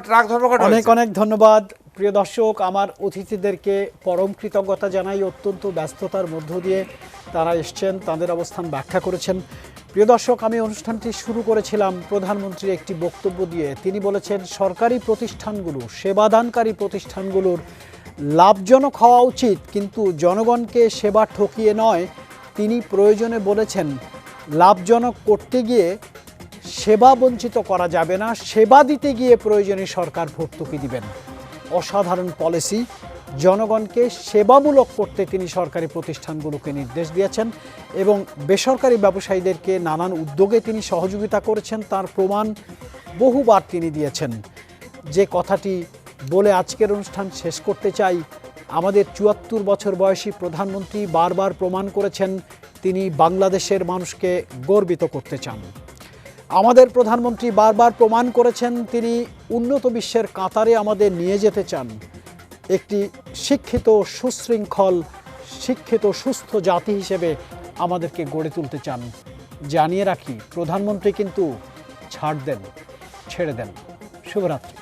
ট্রাক ধর্মঘট অনেক অনেক ধন্যবাদ প্রিয় দর্শক। আমার অতিথিদেরকে পরম কৃতজ্ঞতা জানাই, অত্যন্ত ব্যস্ততার মধ্য দিয়ে তারা এসছেন, তাদের অবস্থান ব্যাখ্যা করেছেন। প্রিয় দর্শক, আমি অনুষ্ঠানটি শুরু করেছিলাম প্রধানমন্ত্রীর একটি বক্তব্য দিয়ে। তিনি বলেছেন সরকারি প্রতিষ্ঠানগুলো, সেবাদানকারী প্রতিষ্ঠানগুলোর লাভজনক হওয়া উচিত, কিন্তু জনগণকে সেবা ঠকিয়ে নয়। তিনি প্রয়োজনে বলেছেন লাভজনক করতে গিয়ে সেবা বঞ্চিত করা যাবে না, সেবা দিতে গিয়ে প্রয়োজনে সরকার ভর্তুকি দিবেন। অসাধারণ পলিসি, জনগণকে সেবামূলক করতে তিনি সরকারি প্রতিষ্ঠানগুলোকে নির্দেশ দিয়েছেন এবং বেসরকারি ব্যবসায়ীদেরকে নানান উদ্যোগে তিনি সহযোগিতা করেছেন, তার প্রমাণ বহুবার তিনি দিয়েছেন। যে কথাটি বলে আজকের অনুষ্ঠান শেষ করতে চাই, আমাদের 74 বছর বয়সী প্রধানমন্ত্রী বারবার প্রমাণ করেছেন তিনি বাংলাদেশের মানুষকে গর্বিত করতে চান। আমাদের প্রধানমন্ত্রী বারবার প্রমাণ করেছেন তিনি উন্নত বিশ্বের কাতারে আমাদের নিয়ে যেতে চান। একটি শিক্ষিত, সুশৃঙ্খল, শিক্ষিত, সুস্থ জাতি হিসেবে আমাদেরকে গড়ে তুলতে চান। জানিয়ে রাখি, প্রধানমন্ত্রী কিন্তু ছাড় দেন, ছেড়ে দেন। শুভরাত্রি।